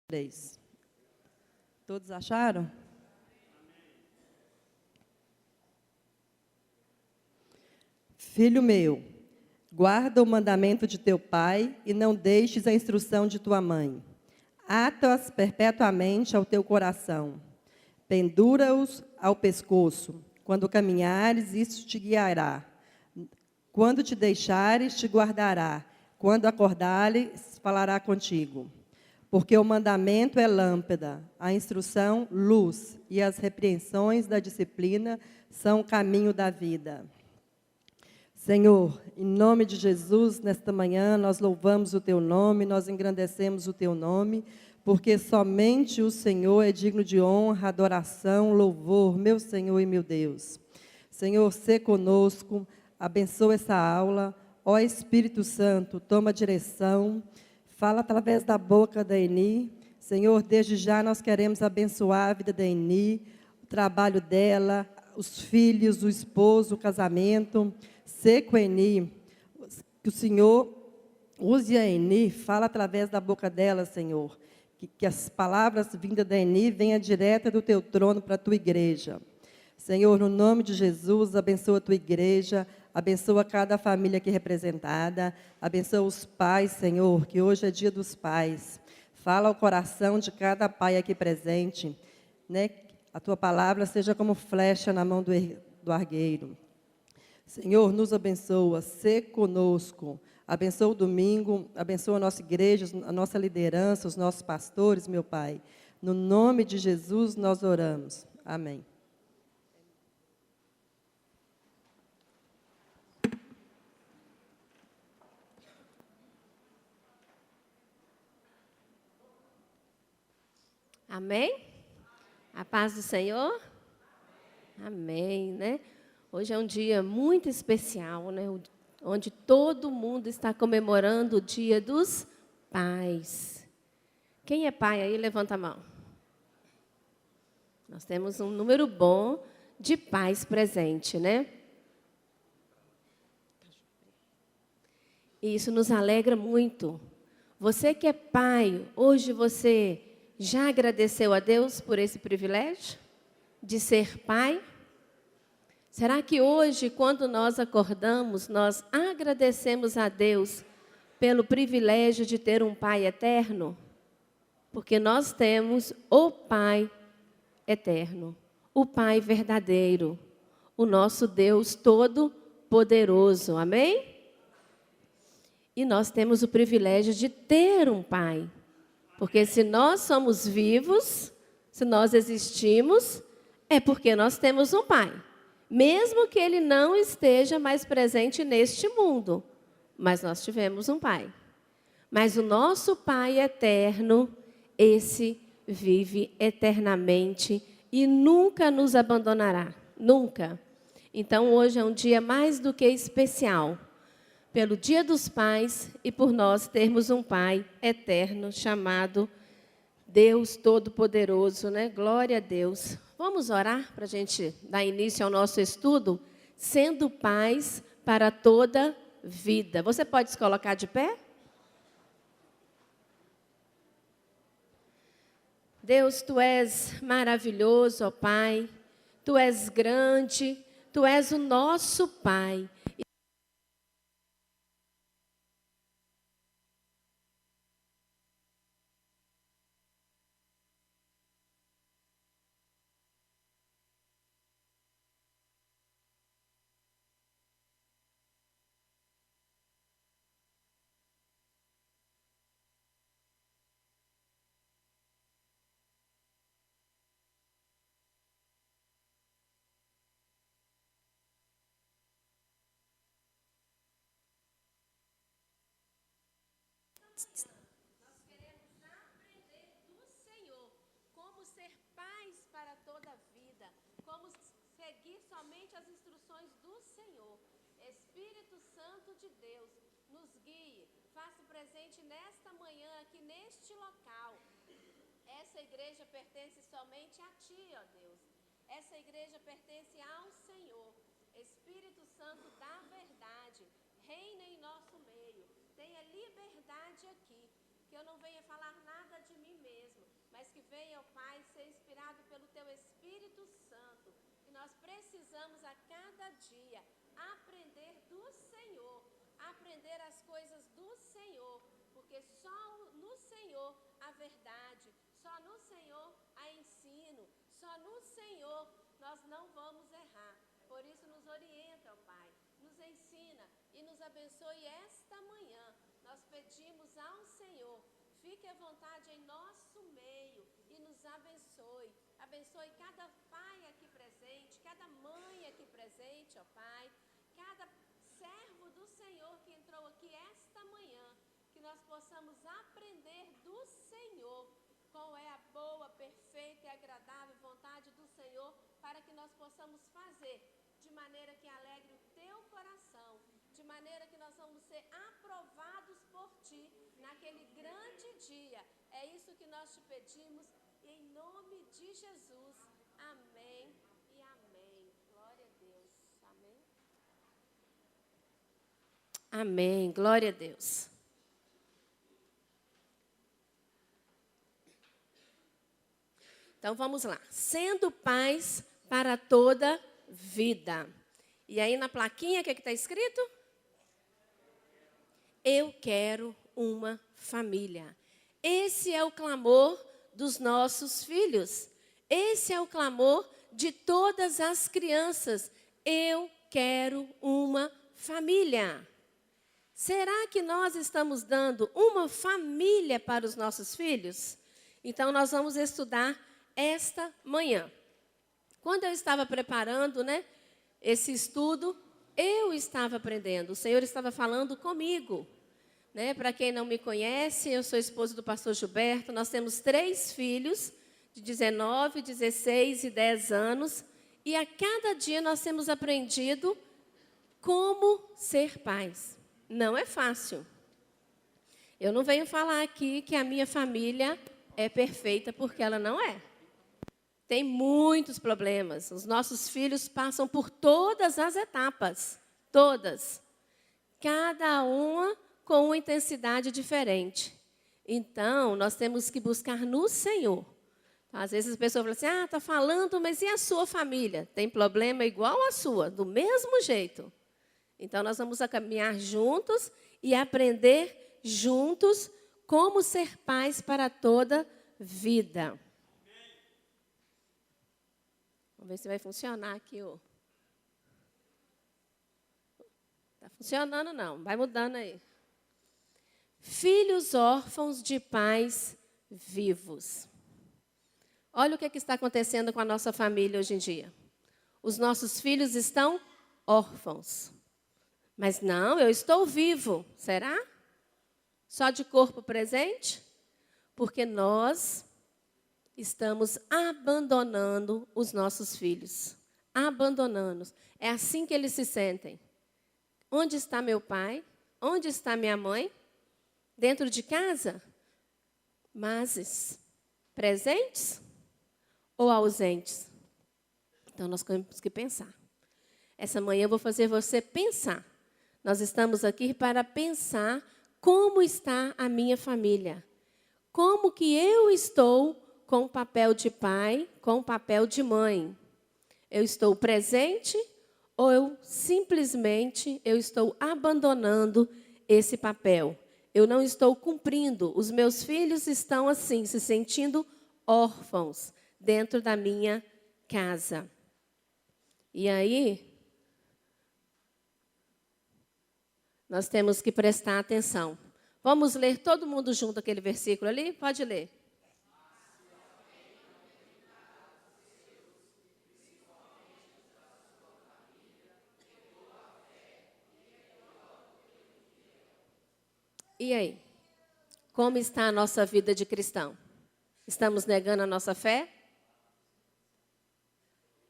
3. Todos acharam? Filho meu, guarda o mandamento de teu pai e não deixes a instrução de tua mãe. Ata-as perpetuamente ao teu coração. Pendura-os ao pescoço. Quando caminhares, isso te guiará. Quando te deixares, te guardará. Quando acordares, falará contigo. Porque o mandamento é lâmpada, a instrução, luz, e as repreensões da disciplina são o caminho da vida. Senhor, em nome de Jesus, nesta manhã, nós louvamos o Teu nome, nós engrandecemos o Teu nome, porque somente o Senhor é digno de honra, adoração, louvor, meu Senhor e meu Deus. Senhor, sê conosco, abençoa essa aula. Ó Espírito Santo, toma direção, fala através da boca da Eni. Senhor, desde já nós queremos abençoar a vida da Eni, o trabalho dela, os filhos, o esposo, o casamento. Sê com a Eni, que o Senhor use a Eni, fala através da boca dela, Senhor. Que as palavras vindas da Eni venham direta do Teu trono para a Tua igreja. Senhor, no nome de Jesus, abençoa a Tua igreja, abençoa cada família aqui representada, abençoa os pais, Senhor, que hoje é dia dos pais. Fala ao coração de cada pai aqui presente, né? A Tua palavra seja como flecha na mão do argueiro. Senhor, nos abençoa, sê conosco. Abençoa o domingo, abençoa a nossa igreja, a nossa liderança, os nossos pastores, meu Pai. No nome de Jesus nós oramos. Amém. Amém? A paz do Senhor? Amém, né? Hoje é um dia muito especial, né? Onde todo mundo está comemorando o Dia dos Pais. Quem é pai aí? Levanta a mão. Nós temos um número bom de pais presente, né? E isso nos alegra muito. Você que é pai, hoje você já agradeceu a Deus por esse privilégio de ser pai? Será que hoje, quando nós acordamos, nós agradecemos a Deus pelo privilégio de ter um Pai eterno? Porque nós temos o Pai eterno, o Pai verdadeiro, o nosso Deus todo-poderoso, amém? E nós temos o privilégio de ter um Pai, porque se nós somos vivos, se nós existimos, é porque nós temos um Pai. Mesmo que Ele não esteja mais presente neste mundo, mas nós tivemos um Pai. Mas o nosso Pai eterno, esse vive eternamente e nunca nos abandonará, nunca. Então, hoje é um dia mais do que especial, pelo Dia dos Pais e por nós termos um Pai eterno chamado Deus Todo-Poderoso, né? Glória a Deus. Vamos orar para a gente dar início ao nosso estudo, sendo pais para toda vida. Você pode se colocar de pé? Deus, Tu és maravilhoso, ó Pai. Tu és grande, Tu és o nosso Pai. Nós queremos aprender do Senhor como ser pais para toda a vida, como seguir somente as instruções do Senhor. Espírito Santo de Deus, nos guie, faça presente nesta manhã, aqui neste local. Essa igreja pertence somente a Ti, ó Deus. Essa igreja pertence ao Senhor. Espírito Santo da verdade, reina em nosso meio. Tenha liberdade aqui, que eu não venha falar nada de mim mesmo, venha, ó Pai, ser inspirado pelo Teu Espírito Santo. E nós precisamos a cada dia aprender do Senhor, aprender as coisas do Senhor, porque só no Senhor há verdade, só no Senhor há ensino, só no Senhor nós não vamos errar. Por isso nos orienta, ó Pai, nos ensina e nos abençoe esta manhã. Nós pedimos ao Senhor, fique à vontade em nosso meio e nos abençoe. Abençoe cada pai aqui presente, cada mãe aqui presente, ó Pai, cada servo do Senhor que entrou aqui esta manhã, que nós possamos aprender do Senhor qual é a boa, perfeita e agradável vontade do Senhor, para que nós possamos fazer de maneira que alegre o Teu coração, de maneira que nós vamos ser aprovados por Ti naquele grande dia. É isso que nós te pedimos, em nome de Jesus. Amém e amém. Glória a Deus. Amém. Amém. Glória a Deus. Então vamos lá. Sendo pais para toda vida. E aí na plaquinha, o que está escrito? Eu quero uma família. Esse é o clamor dos nossos filhos. Esse é o clamor de todas as crianças. Eu quero uma família. Será que nós estamos dando uma família para os nossos filhos? Então nós vamos estudar esta manhã. Quando eu estava preparando, esse estudo, eu estava aprendendo. O Senhor estava falando comigo. Para quem não me conhece, eu sou esposa do pastor Gilberto. Nós temos 3 filhos, de 19, 16 e 10 anos. E a cada dia nós temos aprendido como ser pais. Não é fácil. Eu não venho falar aqui que a minha família é perfeita, porque ela não é. Tem muitos problemas. Os nossos filhos passam por todas as etapas. Todas. Cada uma com uma intensidade diferente. Então, nós temos que buscar no Senhor. Às vezes as pessoas falam assim, está falando, mas e a sua família? Tem problema igual a sua, do mesmo jeito. Então, nós vamos caminhar juntos e aprender juntos como ser pais para toda vida. Vamos ver se vai funcionar aqui. Está funcionando não, vai mudando aí. Filhos órfãos de pais vivos. Olha o que está acontecendo com a nossa família hoje em dia. Os nossos filhos estão órfãos. Mas não, eu estou vivo. Será? Só de corpo presente? Porque nós estamos abandonando os nossos filhos. Abandonando-os. É assim que eles se sentem. Onde está meu pai? Onde está minha mãe? Dentro de casa? Mas presentes ou ausentes? Então, nós temos que pensar. Essa manhã eu vou fazer você pensar. Nós estamos aqui para pensar como está a minha família. Como que eu estou com o papel de pai, com o papel de mãe. Eu estou presente ou eu simplesmente estou abandonando esse papel? Eu não estou cumprindo. Os meus filhos estão assim, se sentindo órfãos dentro da minha casa. E aí, nós temos que prestar atenção. Vamos ler todo mundo junto aquele versículo ali? Pode ler. E aí? Como está a nossa vida de cristão? Estamos negando a nossa fé?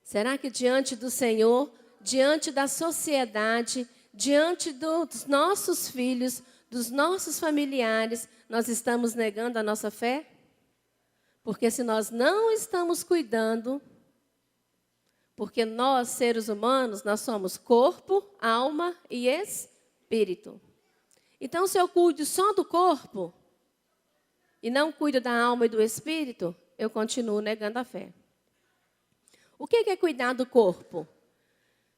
Será que diante do Senhor, diante da sociedade, diante dos nossos filhos, dos nossos familiares, nós estamos negando a nossa fé? Porque se nós não estamos cuidando, porque nós, seres humanos, nós somos corpo, alma e espírito. Então, se eu cuido só do corpo e não cuido da alma e do espírito, eu continuo negando a fé. O que é cuidar do corpo?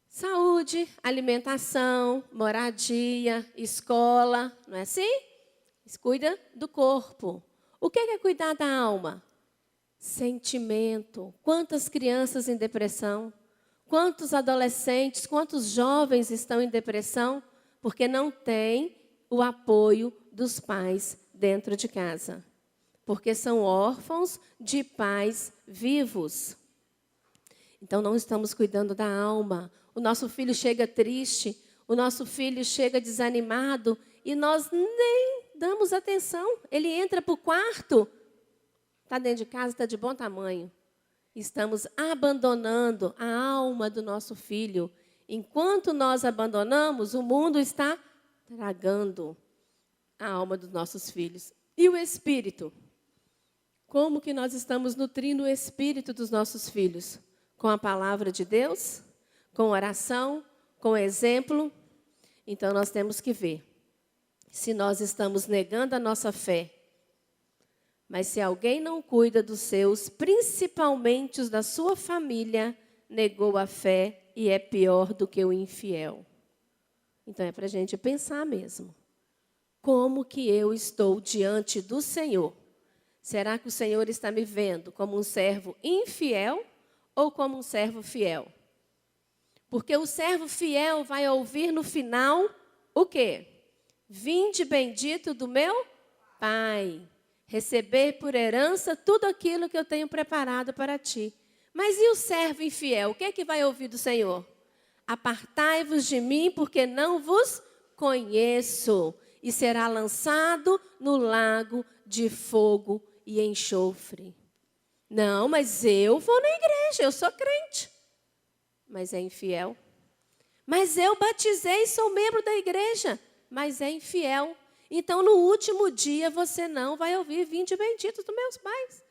Saúde, alimentação, moradia, escola, não é assim? Cuida do corpo. O que é cuidar da alma? Sentimento. Quantas crianças em depressão? Quantos adolescentes, quantos jovens estão em depressão? Porque não tem o apoio dos pais dentro de casa. Porque são órfãos de pais vivos. Então, não estamos cuidando da alma. O nosso filho chega triste, o nosso filho chega desanimado e nós nem damos atenção. Ele entra para o quarto, está dentro de casa, está de bom tamanho. Estamos abandonando a alma do nosso filho. Enquanto nós abandonamos, o mundo está tragando a alma dos nossos filhos. E o espírito? Como que nós estamos nutrindo o espírito dos nossos filhos? Com a palavra de Deus? Com oração? Com exemplo? Então, nós temos que ver se nós estamos negando a nossa fé. Mas se alguém não cuida dos seus, principalmente os da sua família, negou a fé e é pior do que o infiel. Então, é para a gente pensar mesmo. Como que eu estou diante do Senhor? Será que o Senhor está me vendo como um servo infiel ou como um servo fiel? Porque o servo fiel vai ouvir no final o quê? Vinde bendito do meu Pai, receber por herança tudo aquilo que eu tenho preparado para ti. Mas e o servo infiel? O que é que vai ouvir do Senhor? Apartai-vos de mim, porque não vos conheço. E será lançado no lago de fogo e enxofre. Não, mas eu vou na igreja, eu sou crente. Mas é infiel. Mas eu batizei, sou membro da igreja. Mas é infiel. Então, no último dia, você não vai ouvir vinde benditos dos meus pais,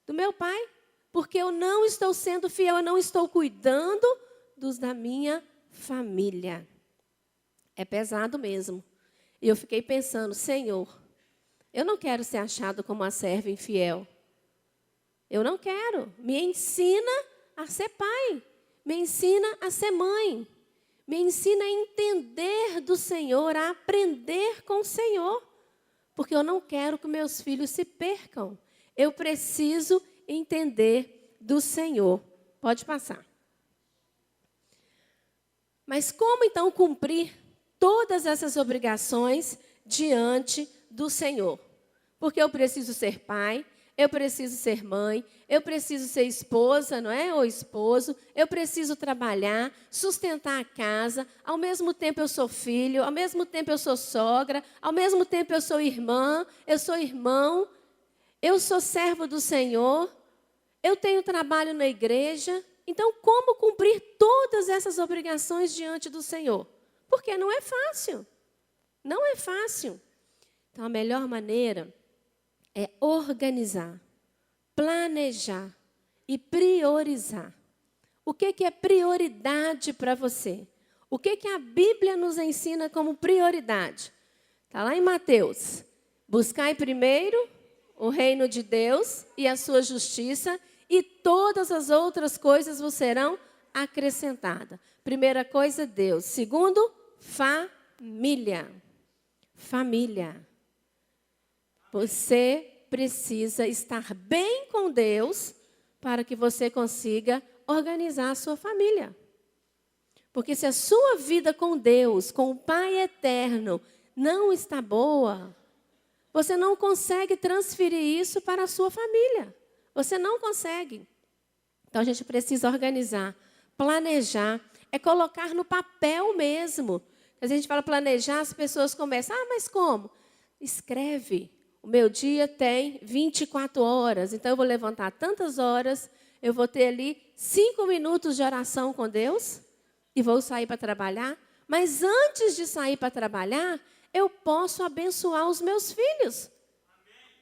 do meu pai. Porque eu não estou sendo fiel, eu não estou cuidando dos da minha família. É pesado mesmo. E eu fiquei pensando, Senhor, eu não quero ser achado como uma serva infiel. Eu não quero. Me ensina a ser pai. Me ensina a ser mãe. Me ensina a entender do Senhor, a aprender com o Senhor. Porque eu não quero que meus filhos se percam. Eu preciso entender do Senhor. Pode passar. Mas como então cumprir todas essas obrigações diante do Senhor? Porque eu preciso ser pai, eu preciso ser mãe, eu preciso ser esposa, não é? Ou esposo, eu preciso trabalhar, sustentar a casa, ao mesmo tempo eu sou filho, ao mesmo tempo eu sou sogra, ao mesmo tempo eu sou irmã, eu sou irmão, eu sou servo do Senhor, eu tenho trabalho na igreja. Então, como cumprir todas essas obrigações diante do Senhor? Porque não é fácil. Não é fácil. Então, a melhor maneira é organizar, planejar e priorizar. O que é prioridade para você? O que a Bíblia nos ensina como prioridade? Está lá em Mateus. Buscai primeiro o reino de Deus e a sua justiça, e todas as outras coisas vos serão acrescentadas. Primeira coisa, Deus. Segundo, família. Família. Você precisa estar bem com Deus para que você consiga organizar a sua família. Porque se a sua vida com Deus, com o Pai eterno, não está boa, você não consegue transferir isso para a sua família. Você não consegue. Então, a gente precisa organizar, planejar, é colocar no papel mesmo. Às vezes a gente fala planejar, as pessoas começam, mas como? Escreve. O meu dia tem 24 horas, então eu vou levantar tantas horas, eu vou ter ali 5 minutos de oração com Deus e vou sair para trabalhar. Mas antes de sair para trabalhar, eu posso abençoar os meus filhos.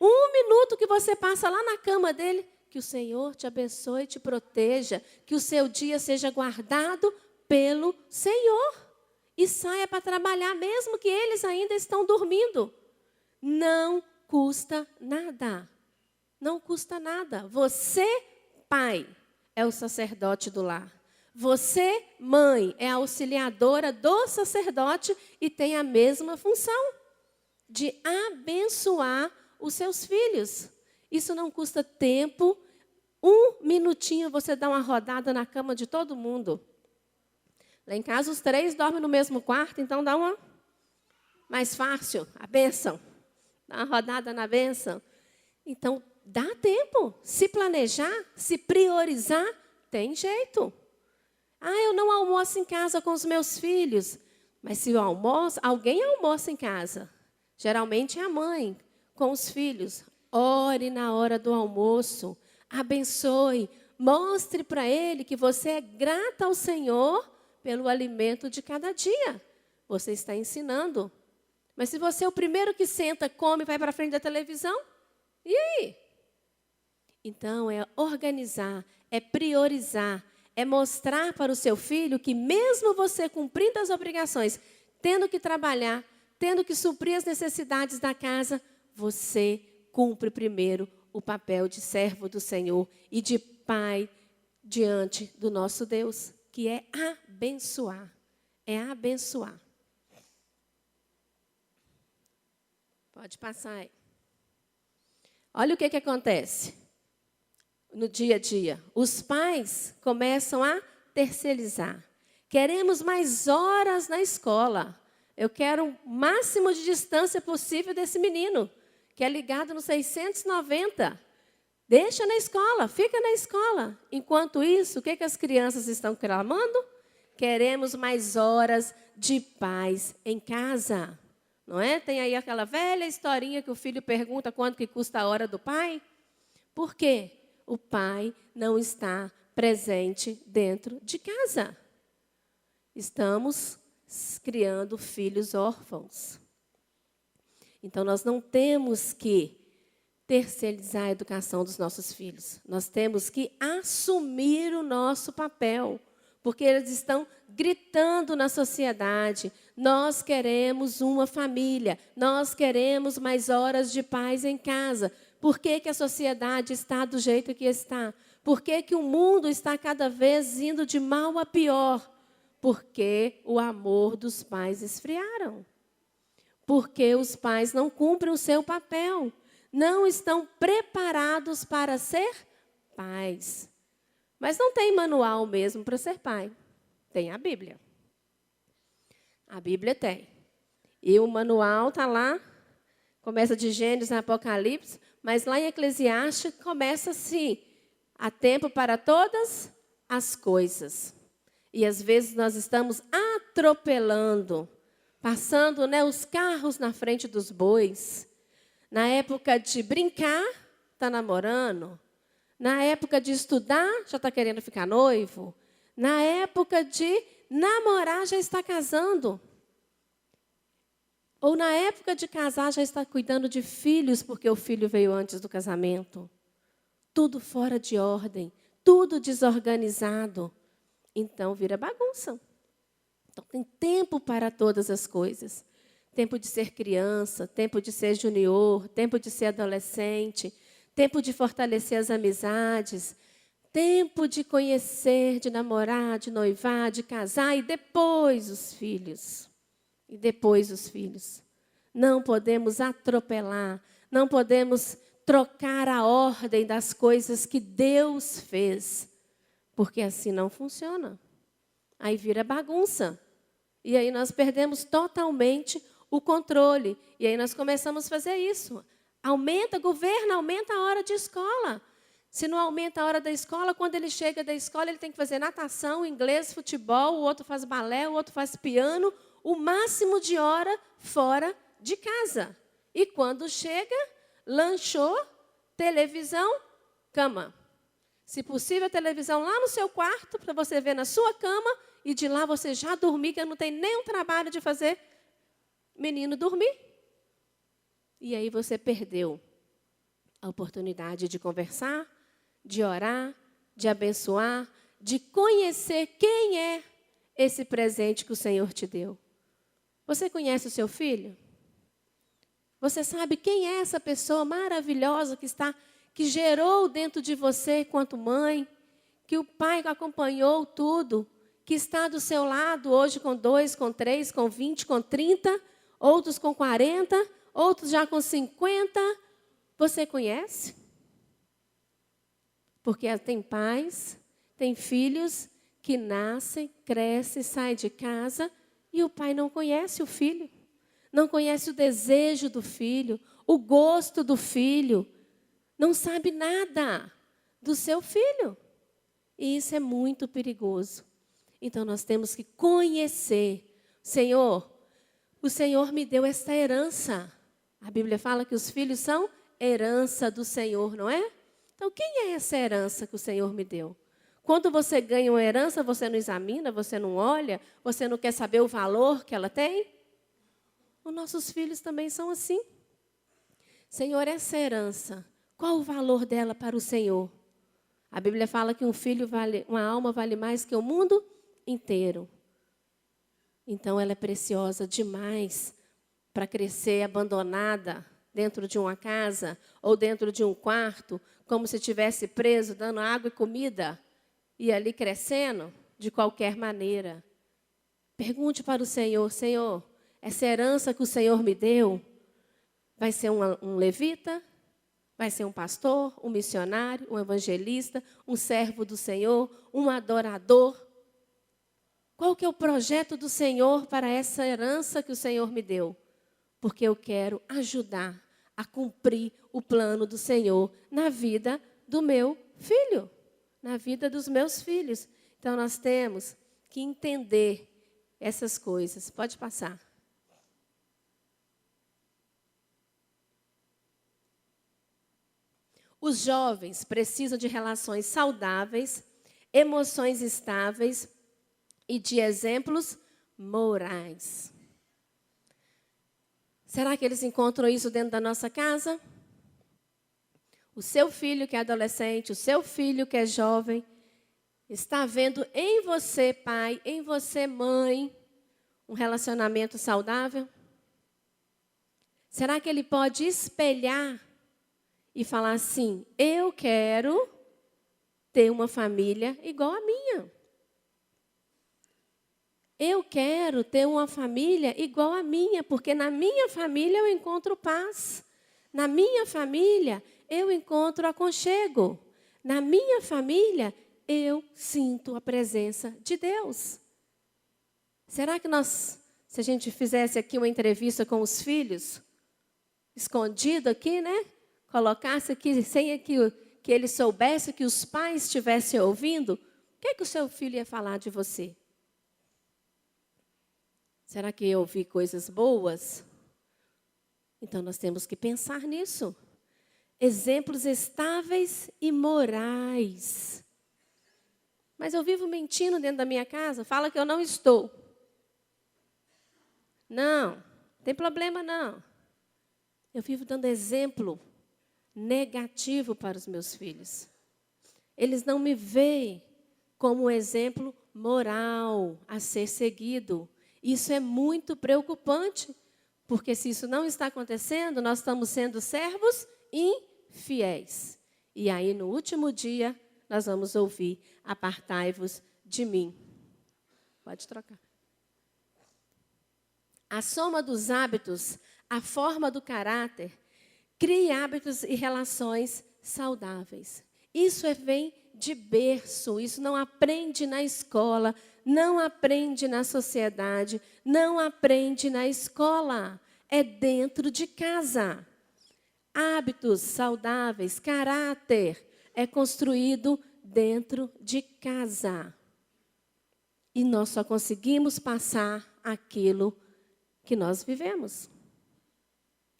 1 minuto que você passa lá na cama dele, que o Senhor te abençoe e te proteja, que o seu dia seja guardado pelo Senhor. E saia para trabalhar, mesmo que eles ainda estão dormindo. Não custa nada. Não custa nada. Você, pai, é o sacerdote do lar. Você, mãe, é a auxiliadora do sacerdote e tem a mesma função de abençoar os seus filhos. Isso não custa tempo. 1 minutinho você dá uma rodada na cama de todo mundo. Lá em casa os 3 dormem no mesmo quarto, então dá uma mais fácil, a bênção. Dá uma rodada na bênção. Então, dá tempo. Se planejar, se priorizar, tem jeito. Eu não almoço em casa com os meus filhos. Mas se eu almoço, alguém almoça em casa. Geralmente é a mãe, com os filhos. Ore na hora do almoço. Abençoe. Mostre para ele que você é grata ao Senhor pelo alimento de cada dia. Você está ensinando. Mas se você é o primeiro que senta, come e vai para frente da televisão, e aí? Então, é organizar, é priorizar, é mostrar para o seu filho que mesmo você cumprindo as obrigações, tendo que trabalhar, tendo que suprir as necessidades da casa, você cumpre primeiro o papel de servo do Senhor e de pai diante do nosso Deus, que é abençoar. É abençoar. Pode passar aí. Olha o que acontece no dia a dia. Os pais começam a terceirizar. Queremos mais horas na escola. Eu quero o máximo de distância possível desse menino, que é ligado no 690. Deixa na escola, fica na escola. Enquanto isso, o que as crianças estão clamando? Queremos mais horas de paz em casa. Não é? Tem aí aquela velha historinha que o filho pergunta quanto que custa a hora do pai. Por quê? O pai não está presente dentro de casa. Estamos criando filhos órfãos. Então, nós não temos que terceirizar a educação dos nossos filhos. Nós temos que assumir o nosso papel, porque eles estão gritando na sociedade. Nós queremos uma família, nós queremos mais horas de paz em casa. Por que a sociedade está do jeito que está? Por que o mundo está cada vez indo de mal a pior? Porque o amor dos pais esfriaram. Porque os pais não cumprem o seu papel. Não estão preparados para ser pais. Mas não tem manual mesmo para ser pai. Tem a Bíblia. A Bíblia tem. E o manual está lá, começa de Gênesis a Apocalipse, mas lá em Eclesiastes começa assim: há tempo para todas as coisas. E às vezes nós estamos atropelando, passando, os carros na frente dos bois. Na época de brincar, está namorando. Na época de estudar, já está querendo ficar noivo. Na época de namorar, já está casando. Ou na época de casar, já está cuidando de filhos, porque o filho veio antes do casamento. Tudo fora de ordem, tudo desorganizado. Então, vira bagunça. Então, tem tempo para todas as coisas. Tempo de ser criança, tempo de ser junior, tempo de ser adolescente, tempo de fortalecer as amizades, tempo de conhecer, de namorar, de noivar, de casar, e depois os filhos. E depois os filhos. Não podemos atropelar, não podemos trocar a ordem das coisas que Deus fez, porque assim não funciona. Aí vira bagunça. E aí nós perdemos totalmente o controle. E aí nós começamos a fazer isso. Governo aumenta a hora de escola. Se não aumenta a hora da escola, quando ele chega da escola, ele tem que fazer natação, inglês, futebol, o outro faz balé, o outro faz piano, o máximo de hora fora de casa. E quando chega, lanchou, televisão, cama. Se possível, a televisão lá no seu quarto, para você ver na sua cama, e de lá você já dormir, que não tem nenhum trabalho de fazer menino dormir. E aí você perdeu a oportunidade de conversar, de orar, de abençoar, de conhecer quem é esse presente que o Senhor te deu. Você conhece o seu filho? Você sabe quem é essa pessoa maravilhosa que está que gerou dentro de você quanto mãe, que o pai acompanhou tudo, que está do seu lado hoje com 2, com 3, com 20, com 30, outros com 40, outros já com 50. Você conhece? Porque tem pais, tem filhos que nascem, crescem, saem de casa e o pai não conhece o filho. Não conhece o desejo do filho, o gosto do filho. Não sabe nada do seu filho. E isso é muito perigoso. Então, nós temos que conhecer. Senhor, o Senhor me deu esta herança. A Bíblia fala que os filhos são herança do Senhor, não é? Então, quem é essa herança que o Senhor me deu? Quando você ganha uma herança, você não examina, você não olha, você não quer saber o valor que ela tem? Os nossos filhos também são assim. Senhor, essa herança, qual o valor dela para o Senhor? A Bíblia fala que uma alma vale mais que o mundo inteiro. Então, ela é preciosa demais para crescer abandonada dentro de uma casa ou dentro de um quarto, como se estivesse preso, dando água e comida, e ali crescendo de qualquer maneira. Pergunte para o Senhor, Senhor, essa herança que o Senhor me deu, vai ser um levita? Vai ser um pastor, um missionário, um evangelista, um servo do Senhor, um adorador? Qual que é o projeto do Senhor para essa herança que o Senhor me deu? Porque eu quero ajudar a cumprir o plano do Senhor na vida do meu filho, na vida dos meus filhos. Então, nós temos que entender essas coisas. Pode passar. Os jovens precisam de relações saudáveis, emoções estáveis e de exemplos morais. Será que eles encontram isso dentro da nossa casa? O seu filho que é adolescente, o seu filho que é jovem, está vendo em você, pai, em você, mãe, um relacionamento saudável? Será que ele pode espelhar e falar assim, eu quero ter uma família igual a minha? Eu quero ter uma família igual a minha, porque na minha família eu encontro paz. Na minha família eu encontro aconchego. Na minha família eu sinto a presença de Deus. Será que se a gente fizesse aqui uma entrevista com os filhos, escondido aqui, né? Colocasse aqui, sem que ele soubesse, que os pais estivessem ouvindo, o que o seu filho ia falar de você? Será que eu ouvi coisas boas? Então, nós temos que pensar nisso. Exemplos estáveis e morais. Mas eu vivo mentindo dentro da minha casa, fala que eu não estou. Não tem problema não. Eu vivo dando exemplo negativo para os meus filhos. Eles não me veem como um exemplo moral a ser seguido. Isso é muito preocupante, porque se isso não está acontecendo, nós estamos sendo servos infiéis. E aí, no último dia, nós vamos ouvir, apartai-vos de mim. Pode trocar. A soma dos hábitos, a forma do caráter, cria hábitos e relações saudáveis. Isso vem de berço, isso não aprende na escola, não aprende na sociedade, não aprende na escola, é dentro de casa. Hábitos saudáveis, caráter, é construído dentro de casa. E nós só conseguimos passar aquilo que nós vivemos.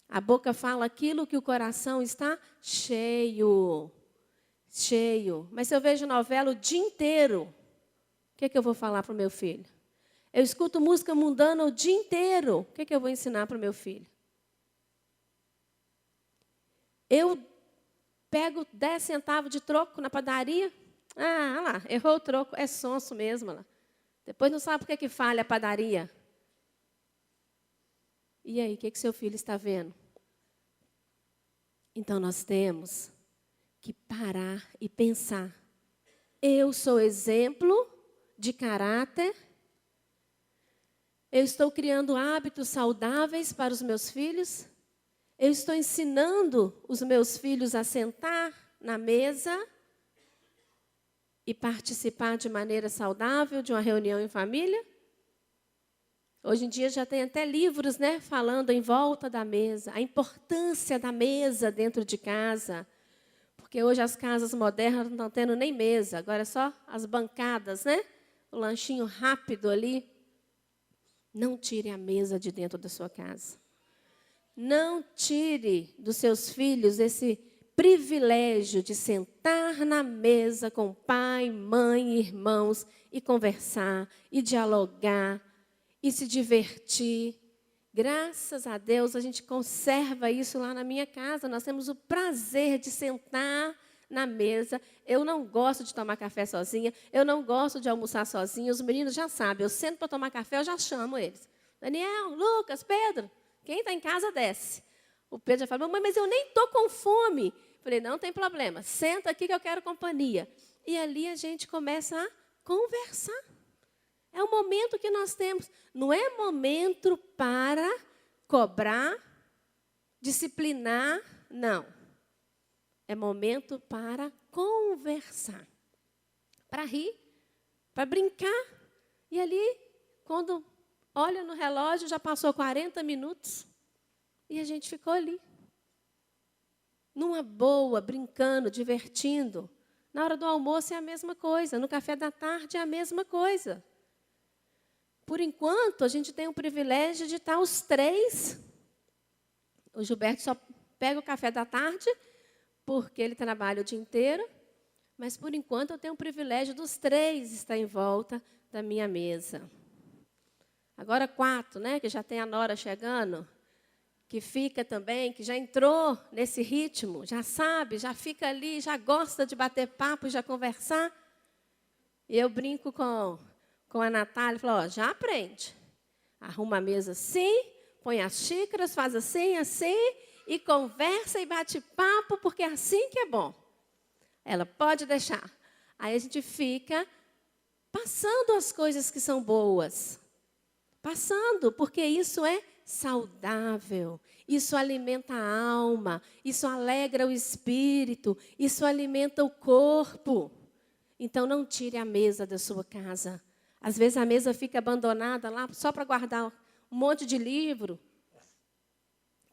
A boca fala aquilo que o coração está cheio. Cheio. Mas se eu vejo novela o dia inteiro, o que eu vou falar para o meu filho? Eu escuto música mundana o dia inteiro, o que eu vou ensinar para o meu filho? Eu pego 10 centavos de troco na padaria, olha lá, errou o troco, é sonso mesmo. Lá. Depois não sabe por que falha a padaria. E aí, o que seu filho está vendo? Então, nós temos que parar e pensar. Eu sou exemplo de caráter. Eu estou criando hábitos saudáveis para os meus filhos. Eu estou ensinando os meus filhos a sentar na mesa e participar de maneira saudável de uma reunião em família. Hoje em dia já tem até livros, né, falando em volta da mesa, a importância da mesa dentro de casa. Porque hoje as casas modernas não estão tendo nem mesa, agora é só as bancadas, né? O lanchinho rápido ali. Não tire a mesa de dentro da sua casa. Não tire dos seus filhos esse privilégio de sentar na mesa com pai, mãe, irmãos e conversar, e dialogar, e se divertir. Graças a Deus, a gente conserva isso lá na minha casa. Nós temos o prazer de sentar na mesa. Eu não gosto de tomar café sozinha, eu não gosto de almoçar sozinha. Os meninos já sabem, eu sento para tomar café, eu já chamo eles. Daniel, Lucas, Pedro, quem está em casa, desce. O Pedro já fala, mamãe, mas eu nem estou com fome. Falei, não tem problema, senta aqui que eu quero companhia. E ali a gente começa a conversar. É o momento que nós temos. Não é momento para cobrar, disciplinar, não. É momento para conversar, para rir, para brincar. E ali, quando olha no relógio, já passou 40 minutos e a gente ficou ali. Numa boa, brincando, divertindo. Na hora do almoço é a mesma coisa, no café da tarde é a mesma coisa. Por enquanto, a gente tem o privilégio de estar os três. O Gilberto só pega o café da tarde, porque ele trabalha o dia inteiro. Mas, por enquanto, eu tenho o privilégio dos três estar em volta da minha mesa. Agora 4, né, que já tem a nora chegando, que fica também, que já entrou nesse ritmo, já sabe, já fica ali, já gosta de bater papo, já conversar. E eu brinco com a Natália, falo, ó, já aprende. Arruma a mesa assim, põe as xícaras, faz assim, assim, e conversa e bate papo, porque é assim que é bom. Ela pode deixar. Aí a gente fica passando as coisas que são boas. Passando, porque isso é saudável, isso alimenta a alma, isso alegra o espírito, isso alimenta o corpo. Então, não tire a mesa da sua casa. Às vezes a mesa fica abandonada lá só para guardar um monte de livro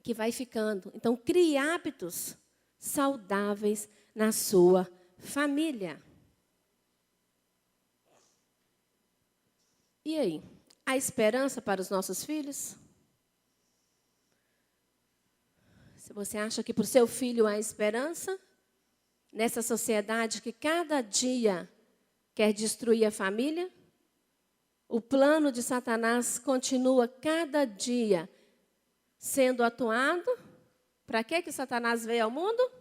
que vai ficando. Então, crie hábitos saudáveis na sua família. E aí? Há esperança para os nossos filhos? Se você acha que para o seu filho há esperança, nessa sociedade que cada dia quer destruir a família, o plano de Satanás continua cada dia sendo atuado. Para que Satanás veio ao mundo?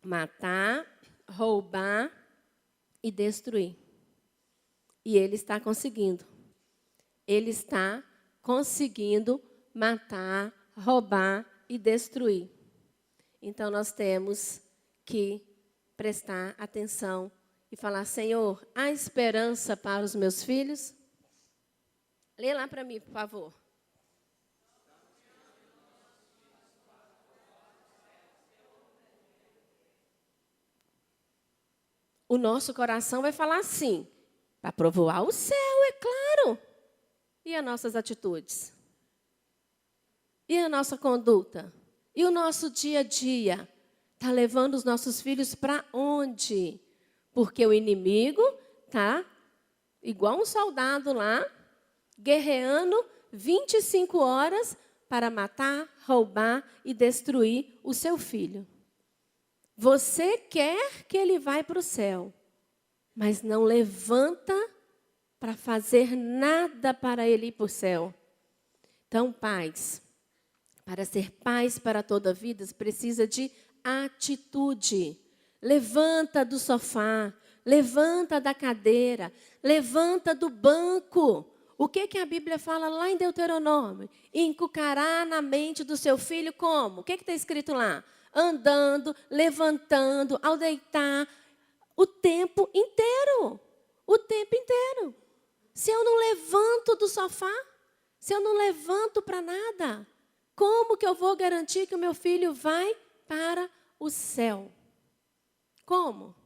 Matar, roubar e destruir. E ele está conseguindo. Ele está conseguindo matar, roubar e destruir. Então, nós temos que prestar atenção e falar, Senhor, há esperança para os meus filhos? Lê lá para mim, por favor. O nosso coração vai falar assim, para provoar o céu, é claro. E as nossas atitudes? E a nossa conduta? E o nosso dia a dia? Está levando os nossos filhos para onde? Porque o inimigo está igual um soldado lá, guerreando 25 horas para matar, roubar e destruir o seu filho. Você quer que ele vá para o céu, mas não levanta para fazer nada para ele ir para o céu. Então, pais, para ser pais para toda a vida, precisa de atitude. Levanta do sofá, levanta da cadeira, levanta do banco. O que a Bíblia fala lá em Deuteronômio? Inculcará na mente do seu filho como? O que está escrito lá? Andando, levantando, ao deitar, o tempo inteiro. O tempo inteiro. Se eu não levanto do sofá, se eu não levanto para nada, como que eu vou garantir que o meu filho vai para o céu? Como?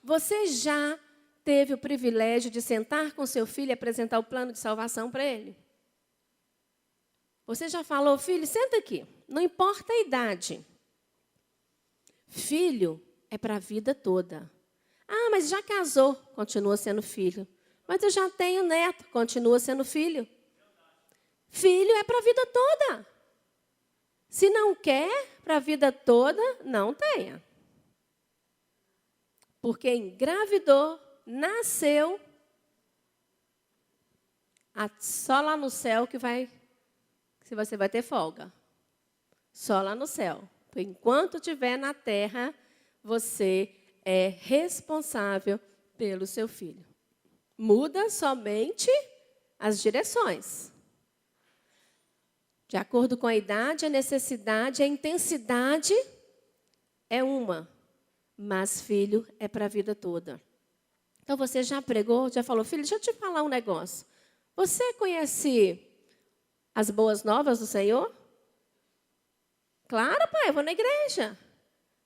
Você já teve o privilégio de sentar com seu filho e apresentar o plano de salvação para ele? Você já falou, filho, senta aqui, não importa a idade. Filho é para a vida toda. Ah, mas já casou, continua sendo filho. Mas eu já tenho neto, continua sendo filho. Filho é para a vida toda. Se não quer para a vida toda, não tenha. Porque engravidou, nasceu, só lá no céu que você vai ter folga. Só lá no céu. Porque enquanto estiver na terra, você é responsável pelo seu filho. Muda somente as direções. De acordo com a idade, a necessidade, a intensidade é uma. Mas filho é para a vida toda. Então, você já pregou, já falou, filho, deixa eu te falar um negócio. Você conhece as boas novas do Senhor? Claro, pai, eu vou na igreja.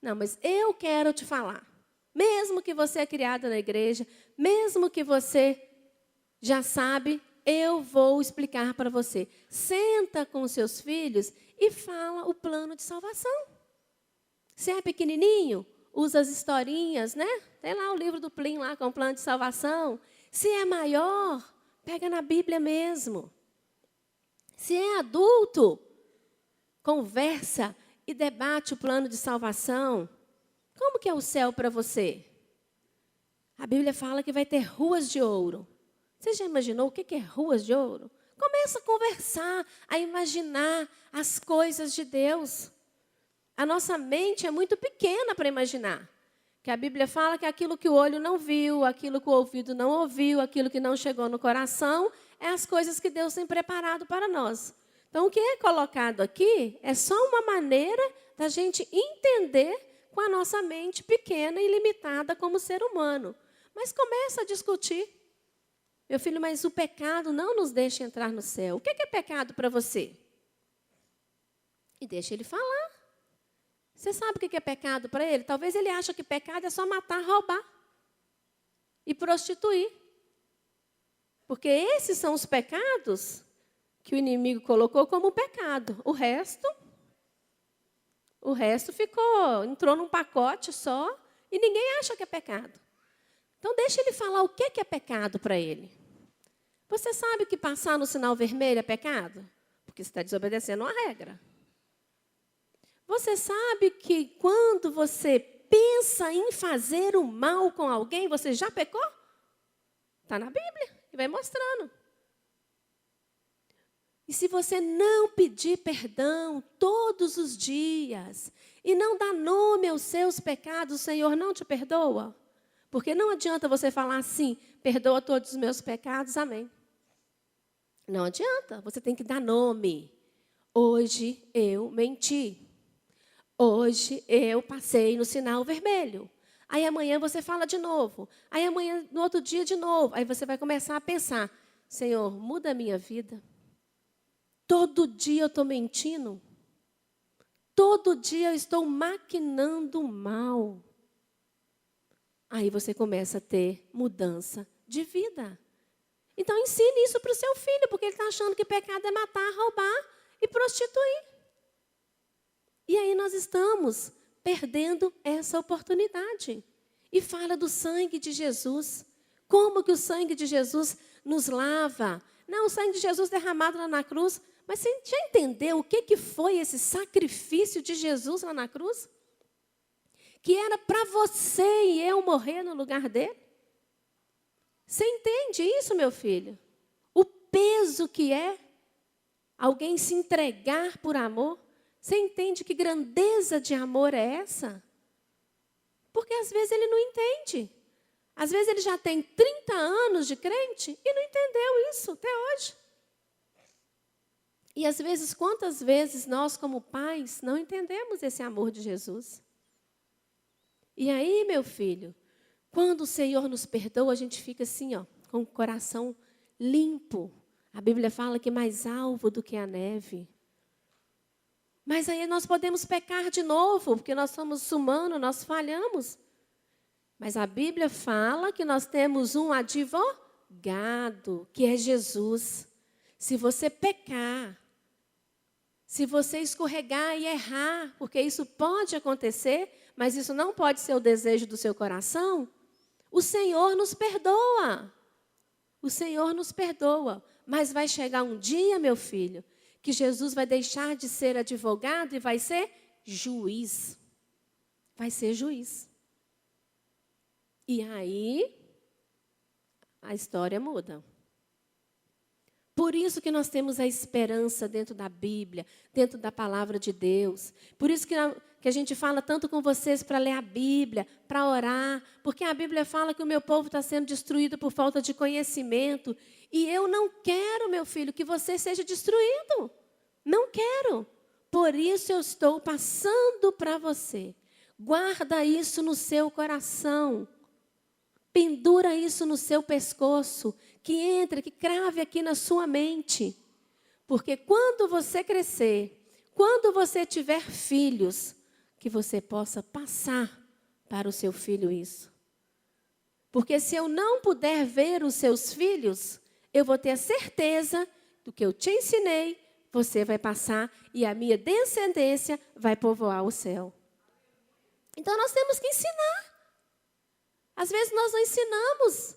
Não, mas eu quero te falar. Mesmo que você é criado na igreja, mesmo que você já sabe, eu vou explicar para você. Senta com os seus filhos e fala o plano de salvação. Se é pequenininho, usa as historinhas, né? Tem lá o livro do Plim lá com o plano de salvação. Se é maior, pega na Bíblia mesmo. Se é adulto, conversa e debate o plano de salvação. Como que é o céu para você? A Bíblia fala que vai ter ruas de ouro. Você já imaginou o que é ruas de ouro? Começa a conversar, a imaginar as coisas de Deus. A nossa mente é muito pequena para imaginar. Que a Bíblia fala que aquilo que o olho não viu, aquilo que o ouvido não ouviu, aquilo que não chegou no coração, é as coisas que Deus tem preparado para nós. Então, o que é colocado aqui é só uma maneira da gente entender com a nossa mente pequena e limitada como ser humano. Mas começa a discutir. Meu filho, mas o pecado não nos deixa entrar no céu. O que é pecado para você? E deixa ele falar. Você sabe o que é pecado para ele? Talvez ele ache que pecado é só matar, roubar e prostituir. Porque esses são os pecados que o inimigo colocou como pecado. O resto entrou num pacote só e ninguém acha que é pecado. Então, deixa ele falar o que é pecado para ele. Você sabe que passar no sinal vermelho é pecado? Porque você está desobedecendo uma regra. Você sabe que quando você pensa em fazer o mal com alguém, você já pecou? Está na Bíblia e vai mostrando. E se você não pedir perdão todos os dias e não dar nome aos seus pecados, o Senhor não te perdoa? Porque não adianta você falar assim, perdoa todos os meus pecados, amém. Não adianta, você tem que dar nome. Hoje eu menti. Hoje eu passei no sinal vermelho. Aí amanhã você fala de novo. Aí amanhã, no outro dia de novo. Aí você vai começar a pensar, Senhor, muda a minha vida. Todo dia eu estou mentindo. Todo dia eu estou maquinando mal. Aí você começa a ter mudança de vida. Então, ensine isso para o seu filho, porque ele está achando que pecado é matar, roubar e prostituir. E aí nós estamos perdendo essa oportunidade. E fala do sangue de Jesus. Como que o sangue de Jesus nos lava? Não, o sangue de Jesus derramado lá na cruz. Mas você já entendeu o que foi esse sacrifício de Jesus lá na cruz? Que era para você e eu morrer no lugar dele? Você entende isso, meu filho? O peso que é alguém se entregar por amor? Você entende que grandeza de amor é essa? Porque às vezes ele não entende. Às vezes ele já tem 30 anos de crente e não entendeu isso até hoje. E às vezes, quantas vezes nós, como pais, não entendemos esse amor de Jesus? E aí, meu filho, quando o Senhor nos perdoa, a gente fica assim, ó, com o coração limpo. A Bíblia fala que é mais alvo do que a neve. Mas aí nós podemos pecar de novo, porque nós somos humanos, nós falhamos. Mas a Bíblia fala que nós temos um advogado, que é Jesus. Se você pecar, se você escorregar e errar, porque isso pode acontecer, mas isso não pode ser o desejo do seu coração, o Senhor nos perdoa. O Senhor nos perdoa. Mas vai chegar um dia, meu filho, que Jesus vai deixar de ser advogado e vai ser juiz. Vai ser juiz. E aí, a história muda. Por isso que nós temos a esperança dentro da Bíblia, dentro da palavra de Deus. Por isso que a gente fala tanto com vocês para ler a Bíblia, para orar. Porque a Bíblia fala que o meu povo está sendo destruído por falta de conhecimento. E eu não quero, meu filho, que você seja destruído. Não quero. Por isso eu estou passando para você. Guarda isso no seu coração. Pendura isso no seu pescoço, que entre, que crave aqui na sua mente. Porque quando você crescer, quando você tiver filhos, que você possa passar para o seu filho isso. Porque se eu não puder ver os seus filhos, eu vou ter a certeza do que eu te ensinei, você vai passar e a minha descendência vai povoar o céu. Então nós temos que ensinar. Às vezes nós não ensinamos.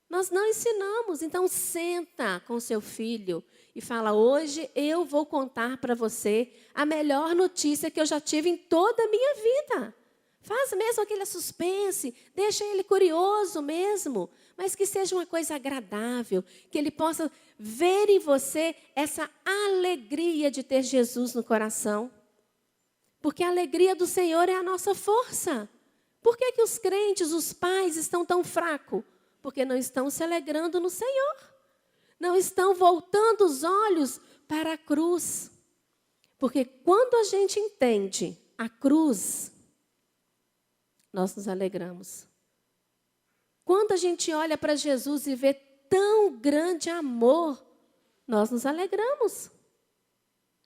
Nós não ensinamos. Então senta com seu filho e fala: hoje eu vou contar para você a melhor notícia que eu já tive em toda a minha vida. Faz mesmo aquele suspense, deixa ele curioso mesmo, mas que seja uma coisa agradável, que ele possa ver em você essa alegria de ter Jesus no coração. Porque a alegria do Senhor é a nossa força. Por que os crentes, os pais, estão tão fracos? Porque não estão se alegrando no Senhor. Não estão voltando os olhos para a cruz. Porque quando a gente entende a cruz, nós nos alegramos. Quando a gente olha para Jesus e vê tão grande amor, nós nos alegramos.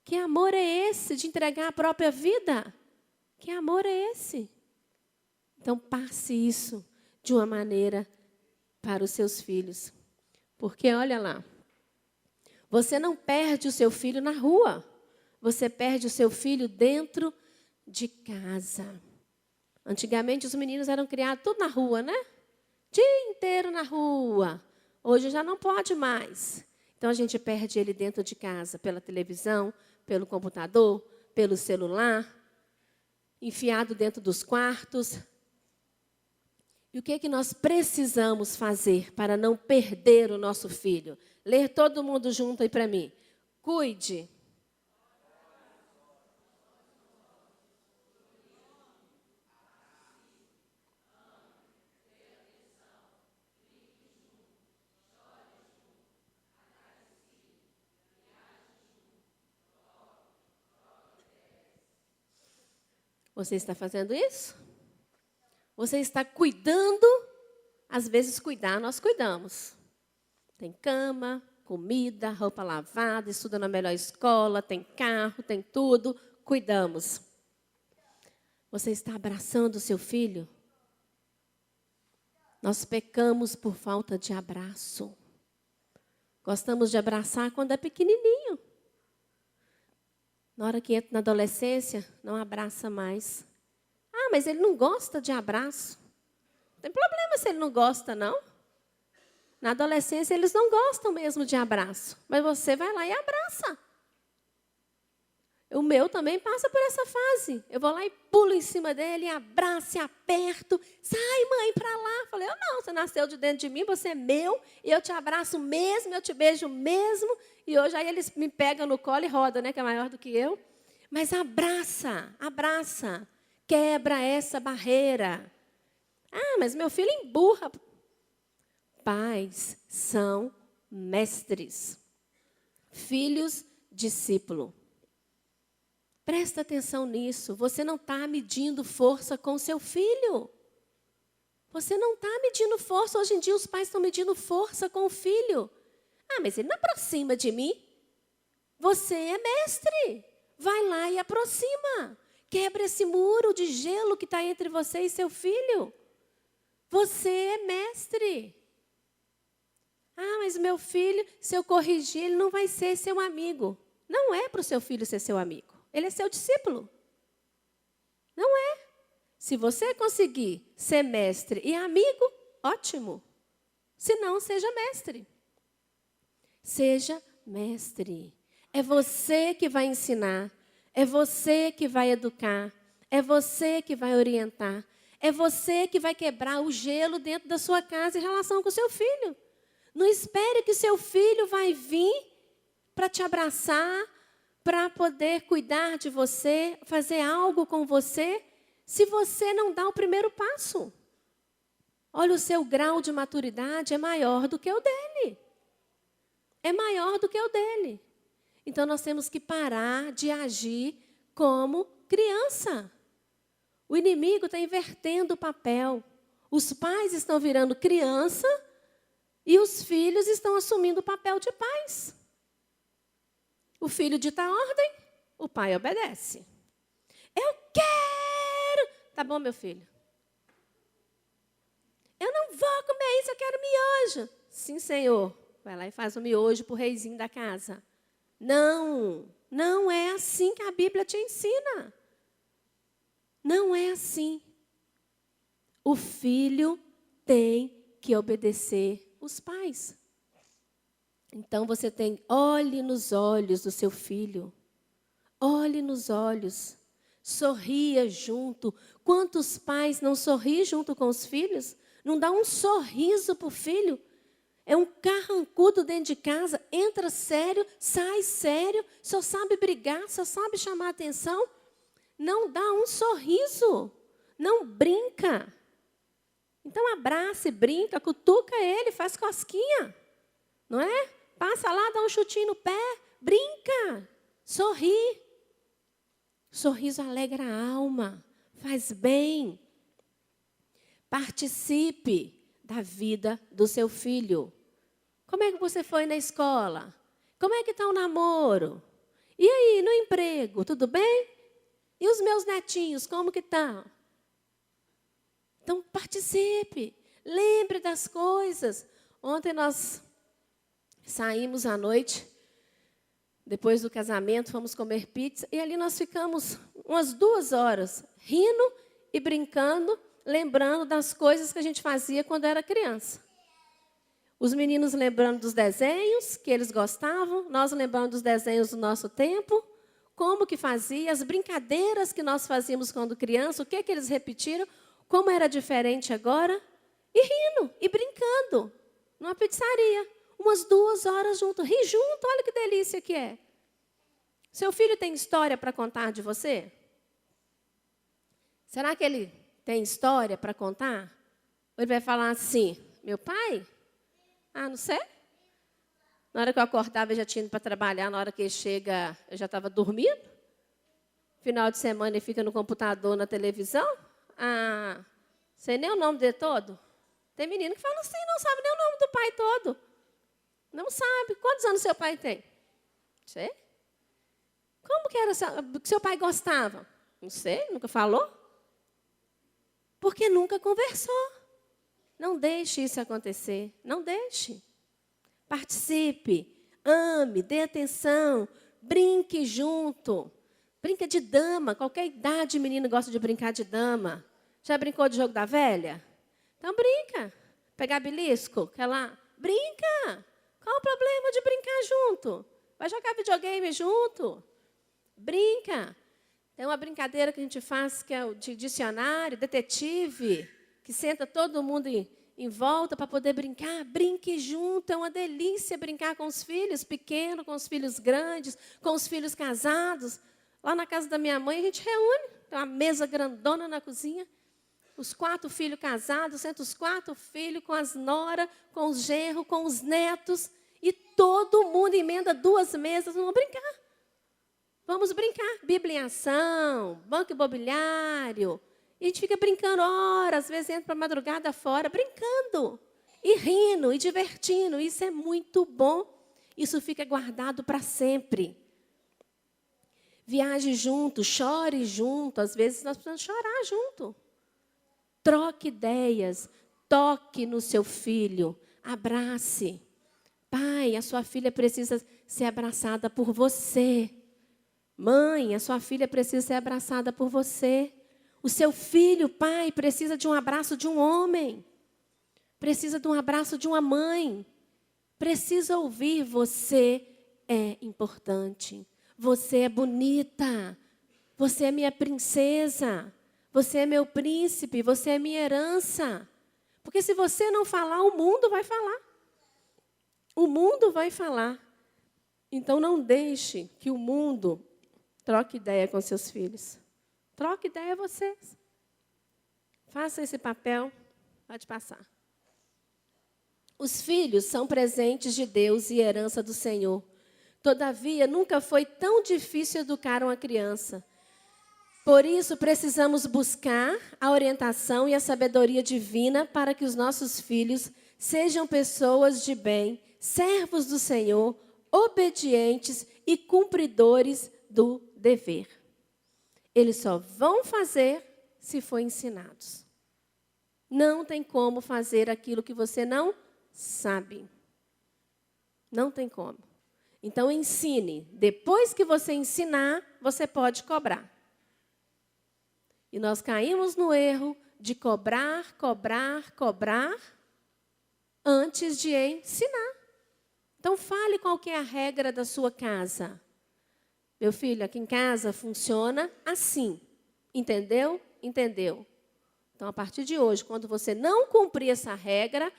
Que amor é esse de entregar a própria vida? Que amor é esse? Então, passe isso de uma maneira para os seus filhos. Porque, olha lá, você não perde o seu filho na rua. Você perde o seu filho dentro de casa. Antigamente, os meninos eram criados tudo na rua, né? Dia inteiro na rua. Hoje já não pode mais. Então, a gente perde ele dentro de casa, pela televisão, pelo computador, pelo celular, enfiado dentro dos quartos. E o que é que nós precisamos fazer para não perder o nosso filho? Ler todo mundo junto aí para mim. Cuide. Você está fazendo isso? Você está cuidando? Às vezes cuidar, nós cuidamos. Tem cama, comida, roupa lavada, estuda na melhor escola, tem carro, tem tudo. Cuidamos. Você está abraçando o seu filho? Nós pecamos por falta de abraço. Gostamos de abraçar quando é pequenininho. Na hora que entra na adolescência, não abraça mais. Ah, mas ele não gosta de abraço. Não tem problema se ele não gosta, não. Na adolescência, eles não gostam mesmo de abraço. Mas você vai lá e abraça. O meu também passa por essa fase. Eu vou lá e pulo em cima dele, abraço, aperto. Sai, mãe, para lá. Falei, eu não, você nasceu de dentro de mim, você é meu. E eu te abraço mesmo, eu te beijo mesmo. E hoje aí eles me pegam no colo e rodam, né, que é maior do que eu. Mas abraça, abraça. Quebra essa barreira. Ah, mas meu filho emburra. Pais são mestres. Filhos, discípulo. Presta atenção nisso. Você não está medindo força com seu filho. Você não está medindo força. Hoje em dia os pais estão medindo força com o filho. Ah, mas ele não aproxima de mim. Você é mestre. Vai lá e aproxima. Quebra esse muro de gelo que está entre você e seu filho. Você é mestre. Ah, mas meu filho, se eu corrigir, ele não vai ser seu amigo. Não é para o seu filho ser seu amigo. Ele é seu discípulo. Não é. Se você conseguir ser mestre e amigo, ótimo. Se não, seja mestre. Seja mestre. É você que vai ensinar. É você que vai educar. É você que vai orientar. É você que vai quebrar o gelo dentro da sua casa em relação com o seu filho. Não espere que seu filho vai vir para te abraçar, para poder cuidar de você, fazer algo com você, se você não dá o primeiro passo. Olha, o seu grau de maturidade é maior do que o dele. É maior do que o dele. Então, nós temos que parar de agir como criança. O inimigo está invertendo o papel. Os pais estão virando criança e os filhos estão assumindo o papel de pais. O filho dita a ordem, o pai obedece. Eu quero. Tá bom, meu filho. Eu não vou comer isso, eu quero miojo. Sim, senhor. Vai lá e faz o miojo para o reizinho da casa. Não, não é assim que a Bíblia te ensina. Não é assim. O filho tem que obedecer os pais. Então você olhe nos olhos do seu filho. Olhe nos olhos. Sorria junto. Quantos pais não sorriem junto com os filhos? Não dá um sorriso para o filho? É um carrancudo dentro de casa, entra sério, sai sério, só sabe brigar, só sabe chamar atenção. Não dá um sorriso, não brinca. Então abraça e brinca, cutuca ele, faz cosquinha, não é? Passa lá, dá um chutinho no pé, brinca, sorri. Sorriso alegra a alma, faz bem. Participe da vida do seu filho. Como é que você foi na escola? Como é que está o namoro? E aí, no emprego, tudo bem? E os meus netinhos, como que estão? Então, participe. Lembre das coisas. Ontem nós saímos à noite, depois do casamento, fomos comer pizza. E ali nós ficamos umas 2 horas, rindo e brincando, lembrando das coisas que a gente fazia quando era criança. Os meninos lembrando dos desenhos que eles gostavam, nós lembrando dos desenhos do nosso tempo, como que fazia, as brincadeiras que nós fazíamos quando criança, o que eles repetiram, como era diferente agora, e rindo, e brincando, numa pizzaria, umas 2 horas junto, ri junto, olha que delícia que é. Seu filho tem história para contar de você? Será que ele tem história para contar? Ou ele vai falar assim, meu pai? Ah, não sei. Na hora que eu acordava, eu já tinha ido para trabalhar. Na hora que ele chega, eu já estava dormindo. Final de semana, ele fica no computador, na televisão. Ah, sei nem o nome dele todo. Tem menino que fala assim, não sabe nem o nome do pai todo. Não sabe. Quantos anos seu pai tem? Não sei. Como que era que seu pai gostava? Não sei, nunca falou. Porque nunca conversou. Não deixe isso acontecer. Não deixe. Participe, ame, dê atenção, brinque junto. Brinca de dama. Qualquer idade, menino gosta de brincar de dama. Já brincou de jogo da velha? Então brinca. Pegar belisco, quer lá? Brinca. Qual o problema de brincar junto? Vai jogar videogame junto. Brinca. Tem uma brincadeira que a gente faz, que é o de dicionário, detetive, que senta todo mundo em volta para poder brincar. Brinque junto, é uma delícia brincar com os filhos pequenos, com os filhos grandes, com os filhos casados. Lá na casa da minha mãe, a gente reúne, tem uma mesa grandona na cozinha. os 4 filhos casados, senta os 4 filhos com as noras, com os genros, com os netos, e todo mundo emenda 2 mesas, vamos brincar. Vamos brincar. Bíblia em ação, banco imobiliário. E a gente fica brincando horas, às vezes entra para a madrugada fora, brincando. E rindo, e divertindo. Isso é muito bom. Isso fica guardado para sempre. Viaje junto, chore junto. Às vezes nós precisamos chorar junto. Troque ideias. Toque no seu filho. Abrace. Pai, a sua filha precisa ser abraçada por você. Mãe, a sua filha precisa ser abraçada por você. O seu filho, pai, precisa de um abraço de um homem. Precisa de um abraço de uma mãe. Precisa ouvir: você é importante. Você é bonita. Você é minha princesa. Você é meu príncipe. Você é minha herança. Porque se você não falar, o mundo vai falar. O mundo vai falar. Então não deixe que o mundo troque ideia com seus filhos. Troque ideia vocês. Faça esse papel. Pode passar. Os filhos são presentes de Deus e herança do Senhor. Todavia, nunca foi tão difícil educar uma criança. Por isso, precisamos buscar a orientação e a sabedoria divina para que os nossos filhos sejam pessoas de bem, servos do Senhor, obedientes e cumpridores do dever. Eles só vão fazer se forem ensinados. Não tem como fazer aquilo que você não sabe. Não tem como. Então, ensine. Depois que você ensinar, você pode cobrar. E nós caímos no erro de cobrar antes de ensinar. Então, fale qual que é a regra da sua casa. Meu filho, aqui em casa funciona assim. Entendeu? Entendeu. Então, a partir de hoje, quando você não cumprir essa regra,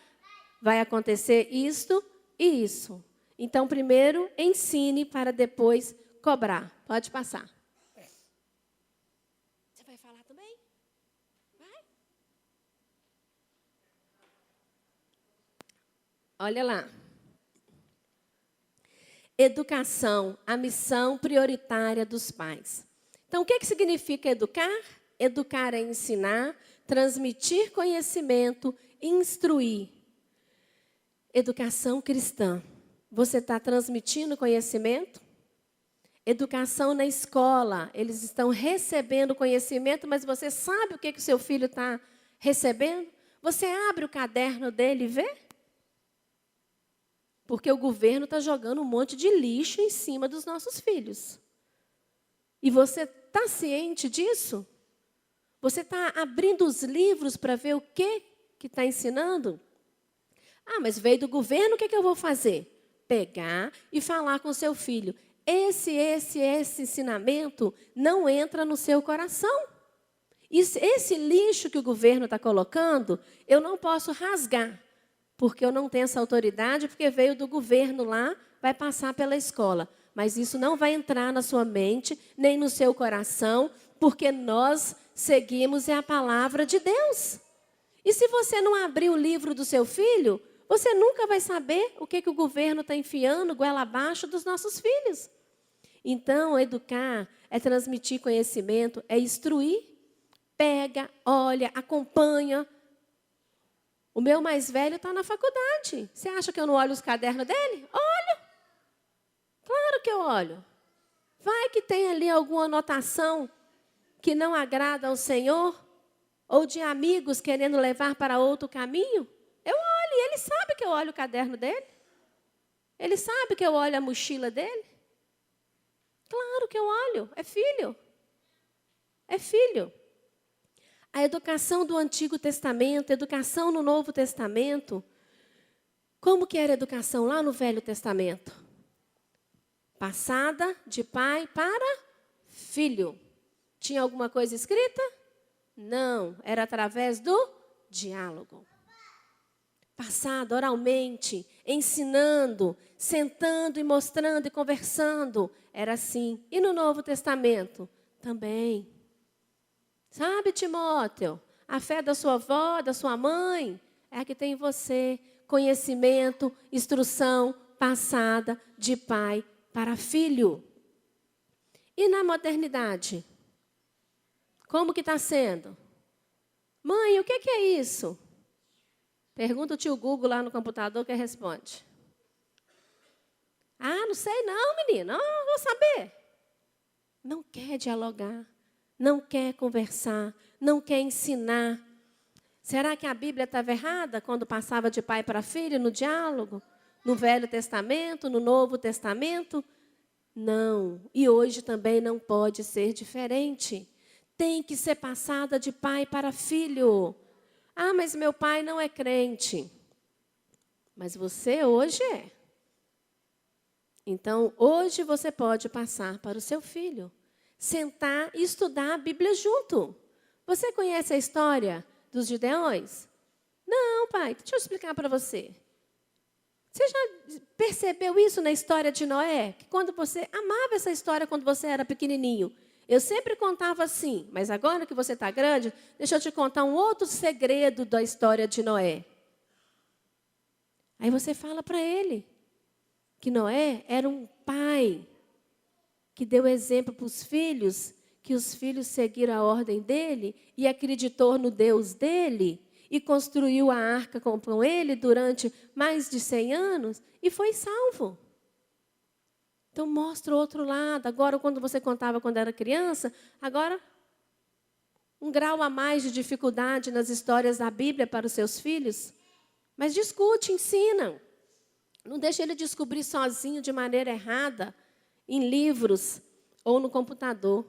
vai acontecer isto e isso. Então, primeiro, ensine para depois cobrar. Pode passar. Você vai falar também? Vai. Olha lá. Educação, a missão prioritária dos pais. Então, o que significa educar? Educar é ensinar, transmitir conhecimento, instruir. Educação cristã. Você está transmitindo conhecimento? Educação na escola. Eles estão recebendo conhecimento, mas você sabe o que o seu filho está recebendo? Você abre o caderno dele e vê? Porque o governo está jogando um monte de lixo em cima dos nossos filhos. E você está ciente disso? Você está abrindo os livros para ver o que está ensinando? Ah, mas veio do governo, o que eu vou fazer? Pegar e falar com o seu filho. Esse ensinamento não entra no seu coração. Esse lixo que o governo está colocando, eu não posso rasgar. Porque eu não tenho essa autoridade, porque veio do governo lá, vai passar pela escola. Mas isso não vai entrar na sua mente, nem no seu coração, porque nós seguimos a palavra de Deus. E se você não abrir o livro do seu filho, você nunca vai saber o que o governo está enfiando goela abaixo dos nossos filhos. Então, educar é transmitir conhecimento, é instruir. Pega, olha, acompanha. O meu mais velho está na faculdade. Você acha que eu não olho os cadernos dele? Olho. Claro que eu olho. Vai que tem ali alguma anotação que não agrada ao Senhor, ou de amigos querendo levar para outro caminho. Eu olho, e ele sabe que eu olho o caderno dele. Ele sabe que eu olho a mochila dele. Claro que eu olho. É filho. É filho. A educação do Antigo Testamento, a educação no Novo Testamento. Como que era a educação lá no Velho Testamento? Passada de pai para filho. Tinha alguma coisa escrita? Não, era através do diálogo. Passado oralmente, ensinando, sentando e mostrando e conversando. Era assim. E no Novo Testamento? Também. Sabe, Timóteo? a fé da sua avó, da sua mãe, é a que tem em você. Conhecimento, instrução passada de pai para filho. E na modernidade? Como que está sendo? Mãe, o que é isso? Pergunta o tio Google lá no computador que ele responde. Ah, não sei não, menina. Não vou saber. Não quer dialogar, não quer conversar, não quer ensinar. Será que a Bíblia estava errada quando passava de pai para filho no diálogo? No Velho Testamento, no Novo Testamento? Não. E hoje também não pode ser diferente. Tem que ser passada de pai para filho. Ah, mas meu pai não é crente. Mas você hoje é. Então, hoje você pode passar para o seu filho. Sentar e estudar a Bíblia junto. Você conhece a história dos Gideões? Não, pai, deixa eu explicar para você. Você já percebeu isso na história de Noé? Que quando você amava essa história quando você era pequenininho. Eu sempre contava assim, mas agora que você está grande, deixa eu te contar um outro segredo da história de Noé. Aí você fala para ele que Noé era um pai que deu exemplo para os filhos, que os filhos seguiram a ordem dele e acreditou no Deus dele e construiu a arca com ele durante mais de 100 anos e foi salvo. Então, mostra o outro lado. Agora, quando você contava quando era criança, agora, um grau a mais de dificuldade nas histórias da Bíblia para os seus filhos. Mas discute, ensina. Não deixa ele descobrir sozinho, de maneira errada, em livros ou no computador.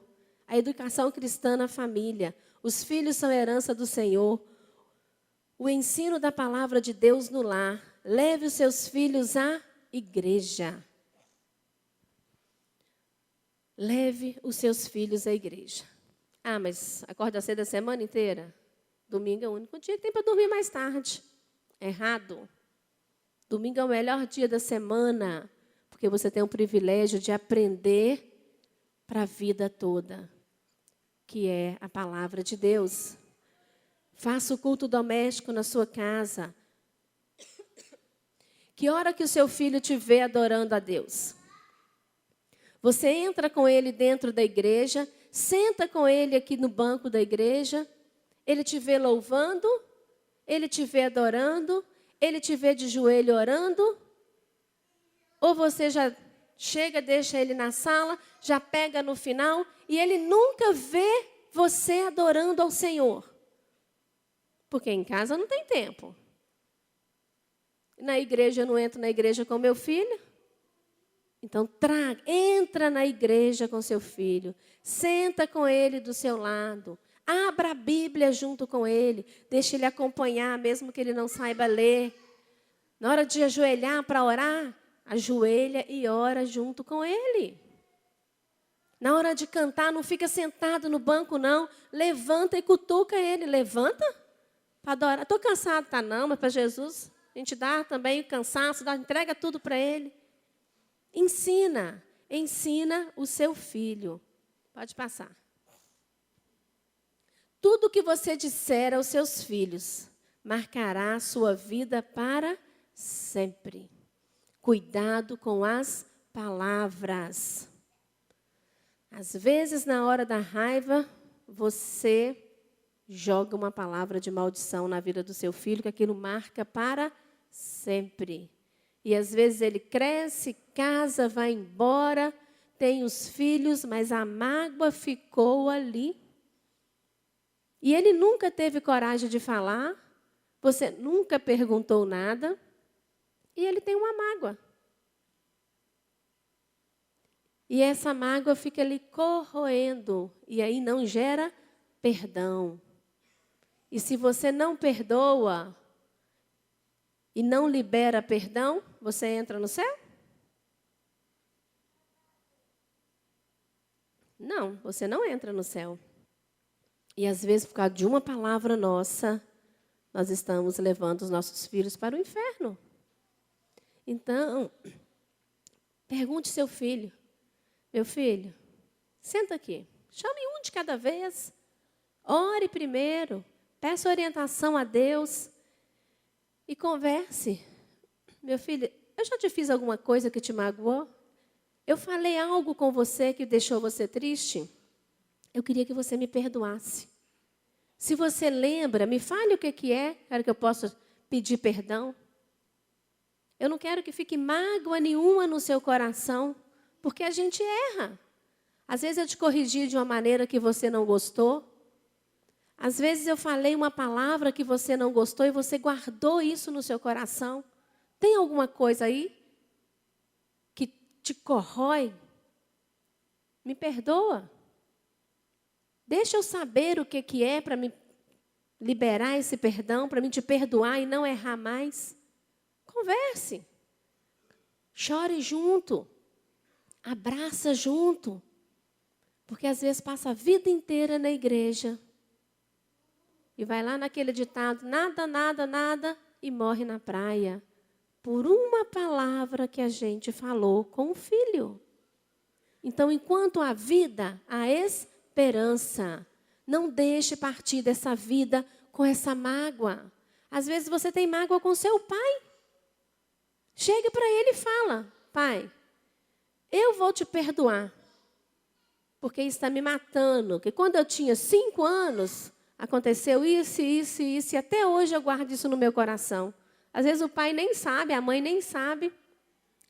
A educação cristã na família. Os filhos são herança do Senhor. O ensino da palavra de Deus no lar. Leve os seus filhos à igreja. Leve os seus filhos à igreja. Ah, mas acorda cedo a semana inteira? Domingo é o único dia que tem para dormir mais tarde. Errado. Domingo é o melhor dia da semana, porque você tem o privilégio de aprender para a vida toda, que é a palavra de Deus. Faça o culto doméstico na sua casa. Que hora que o seu filho te vê adorando a Deus? Você entra com ele dentro da igreja, senta com ele aqui no banco da igreja, ele te vê louvando, ele te vê adorando, ele te vê de joelho orando, ou você já chega, deixa ele na sala, já pega no final, e ele nunca vê você adorando ao Senhor. Porque em casa não tem tempo. Na igreja, eu não entro na igreja com meu filho. Então, entra na igreja com seu filho, senta com ele do seu lado, abra a Bíblia junto com ele, deixe ele acompanhar, mesmo que ele não saiba ler. Na hora de ajoelhar para orar, ajoelha e ora junto com ele. Na hora de cantar, não fica sentado no banco, não. Levanta e cutuca ele. Levanta para adorar. Estou cansado, tá? Não, mas para Jesus, a gente dá também o cansaço, entrega tudo para ele. Ensina o seu filho. Pode passar. Tudo que você disser aos seus filhos marcará a sua vida para sempre. Cuidado com as palavras. Às vezes, na hora da raiva, você joga uma palavra de maldição na vida do seu filho, que aquilo marca para sempre. E às vezes ele cresce, casa, vai embora, tem os filhos, mas a mágoa ficou ali. E ele nunca teve coragem de falar, você nunca perguntou nada, e ele tem uma mágoa. E essa mágoa fica ali corroendo, e aí não gera perdão. E se você não perdoa e não libera perdão, você entra no céu? Não, você não entra no céu. E às vezes, por causa de uma palavra nossa, nós estamos levando os nossos filhos para o inferno. Então, pergunte ao seu filho: meu filho, senta aqui, chame um de cada vez, ore primeiro, Peça orientação a Deus e converse. Meu filho, eu já te fiz alguma coisa que te magoou? Eu falei algo com você que deixou você triste? Eu queria que você me perdoasse. Se você lembra, me fale o que é. Quero que eu possa pedir perdão. Eu não quero que fique mágoa nenhuma no seu coração, porque a gente erra. Às vezes eu te corrigi de uma maneira que você não gostou. Às vezes eu falei uma palavra que você não gostou e você guardou isso no seu coração. Tem alguma coisa aí que te corrói? Me perdoa. Deixa eu saber o que é para me liberar esse perdão, para me te perdoar e não errar mais. Converse. Chore junto. Abraça junto. Porque às vezes passa a vida inteira na igreja. E vai lá naquele ditado, nada, nada, nada, e morre na praia. Por uma palavra que a gente falou com o filho. Então, enquanto há vida, há esperança. Não deixe partir dessa vida com essa mágoa. Às vezes você tem mágoa com seu pai. Chega para ele e fala, pai, eu vou te perdoar. Porque isso está me matando. Porque quando eu tinha 5 anos, aconteceu isso, e até hoje eu guardo isso no meu coração. Às vezes o pai nem sabe, a mãe nem sabe,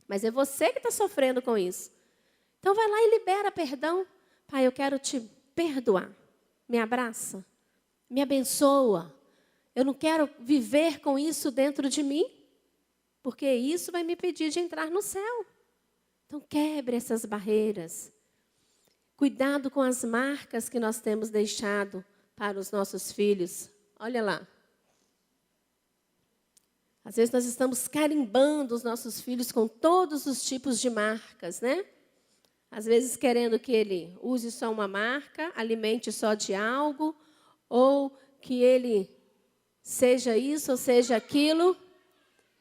mas é você que está sofrendo com isso. Então vai lá e libera perdão. Pai, eu quero te perdoar. Me abraça, me abençoa. Eu não quero viver com isso dentro de mim, porque isso vai me impedir de entrar no céu. Então quebre essas barreiras. Cuidado com as marcas que nós temos deixado para os nossos filhos. Olha lá. Às vezes nós estamos carimbando os nossos filhos com todos os tipos de marcas, né? Às vezes querendo que ele use só uma marca, alimente só de algo, ou que ele seja isso ou seja aquilo,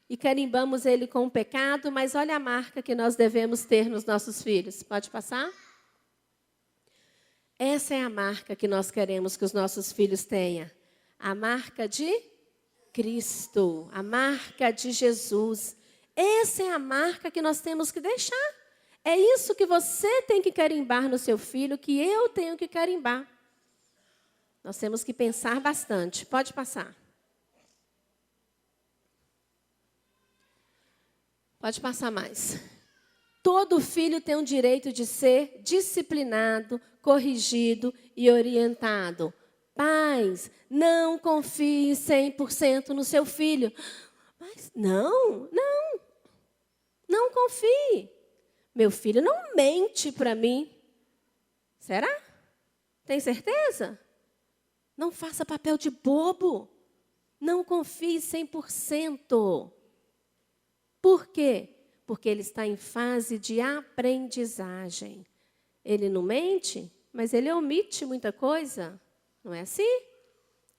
e carimbamos ele com o pecado, mas olha a marca que nós devemos ter nos nossos filhos. Pode passar? Essa é a marca que nós queremos que os nossos filhos tenham. A marca de Cristo, a marca de Jesus. Essa é a marca que nós temos que deixar. É isso que você tem que carimbar no seu filho, que eu tenho que carimbar. Nós temos que pensar bastante. Pode passar. Pode passar mais. Todo filho tem o direito de ser disciplinado, corrigido e orientado. Pais, não confie 100% no seu filho. Mas não confie. Meu filho não mente para mim. Será? Tem certeza? Não faça papel de bobo. Não confie 100%. Por quê? Porque ele está em fase de aprendizagem. Ele não mente, mas ele omite muita coisa. Não é assim?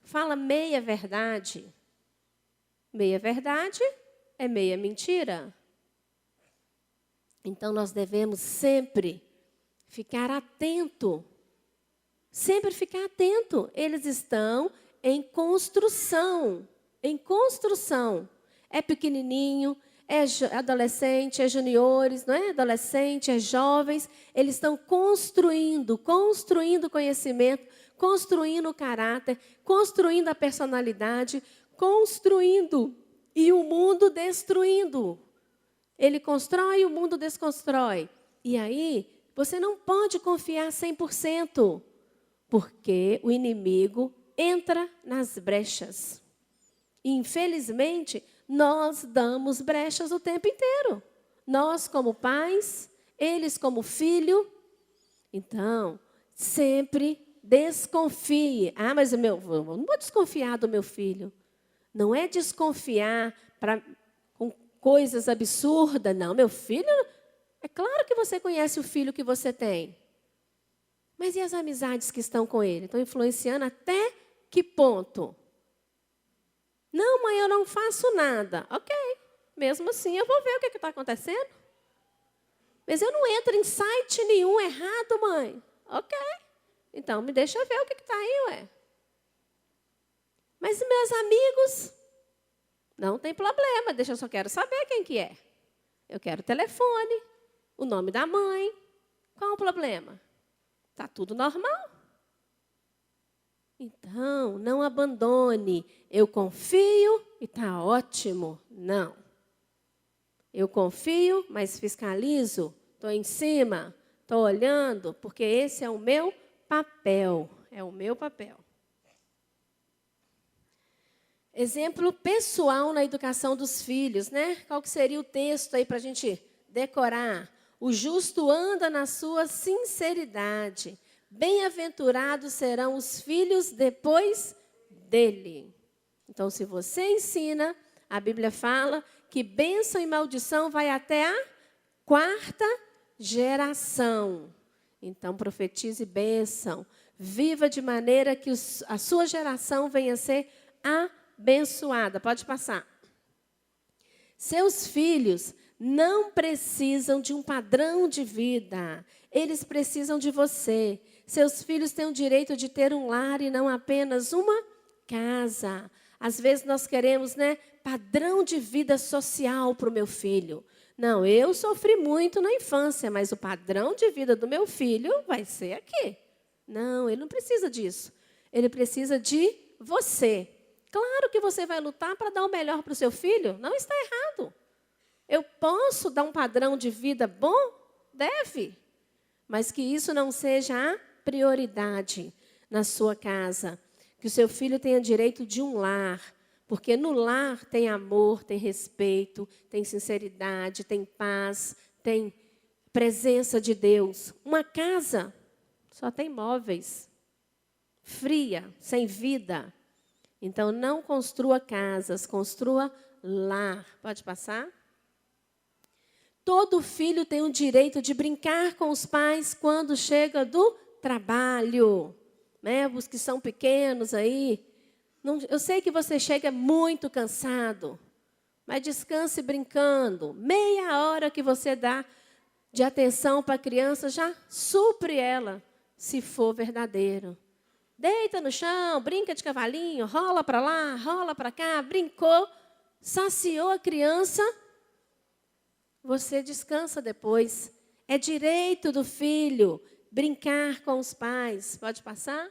Fala meia verdade. Meia verdade é meia mentira. Então, nós devemos sempre ficar atento. Sempre ficar atento. Eles estão em construção. Em construção. É pequenininho, é adolescente, é juniores, não é? Adolescente, é jovens. Eles estão construindo conhecimento, construindo o caráter, construindo a personalidade, construindo. E o mundo destruindo. Ele constrói e o mundo desconstrói. E aí, você não pode confiar 100%, porque o inimigo entra nas brechas. E, infelizmente, nós damos brechas o tempo inteiro. Nós como pais, eles como filho. Então, sempre desconfie. Ah, mas eu não vou desconfiar do meu filho. Não é desconfiar com coisas absurdas. Não, meu filho, é claro que você conhece o filho que você tem. Mas e as amizades que estão com ele? Estão influenciando até que ponto? Não, mãe, eu não faço nada. Ok, mesmo assim eu vou ver o que está acontecendo. Mas eu não entro em site nenhum errado, mãe. Ok, então me deixa ver o que está aí, ué. Mas meus amigos, não tem problema, eu só quero saber quem que é. Eu quero o telefone, o nome da mãe. Qual o problema? Está tudo normal. Então, não abandone. Eu confio e está ótimo. Não. Eu confio, mas fiscalizo. Estou em cima, estou olhando, porque esse é o meu papel. É o meu papel. Exemplo pessoal na educação dos filhos, né? Qual que seria o texto aí para a gente decorar? O justo anda na sua sinceridade. Bem-aventurados serão os filhos depois dele. Então, se você ensina, a Bíblia fala que bênção e maldição vai até a 4ª geração. Então, profetize bênção. Viva de maneira que a sua geração venha a ser abençoada. Pode passar. Seus filhos não precisam de um padrão de vida. Eles precisam de você. Seus filhos têm o direito de ter um lar e não apenas uma casa. Às vezes nós queremos, padrão de vida social para o meu filho. Não, eu sofri muito na infância, mas o padrão de vida do meu filho vai ser aqui. Não, ele não precisa disso. Ele precisa de você. Claro que você vai lutar para dar o melhor para o seu filho. Não está errado. Eu posso dar um padrão de vida bom? Deve. Mas que isso não seja a prioridade na sua casa. Que o seu filho tenha direito de um lar. Porque no lar tem amor, tem respeito, tem sinceridade, tem paz, tem presença de Deus. Uma casa só tem móveis. Fria, sem vida. Então, não construa casas, construa lar. Pode passar? Todo filho tem o direito de brincar com os pais quando chega do trabalho. Os que são pequenos aí. Eu sei que você chega muito cansado, mas descanse brincando. Meia hora que você dá de atenção para a criança, já supre ela, se for verdadeiro. Deita no chão, brinca de cavalinho, rola para lá, rola para cá, brincou, saciou a criança, você descansa depois. É direito do filho brincar com os pais. Pode passar?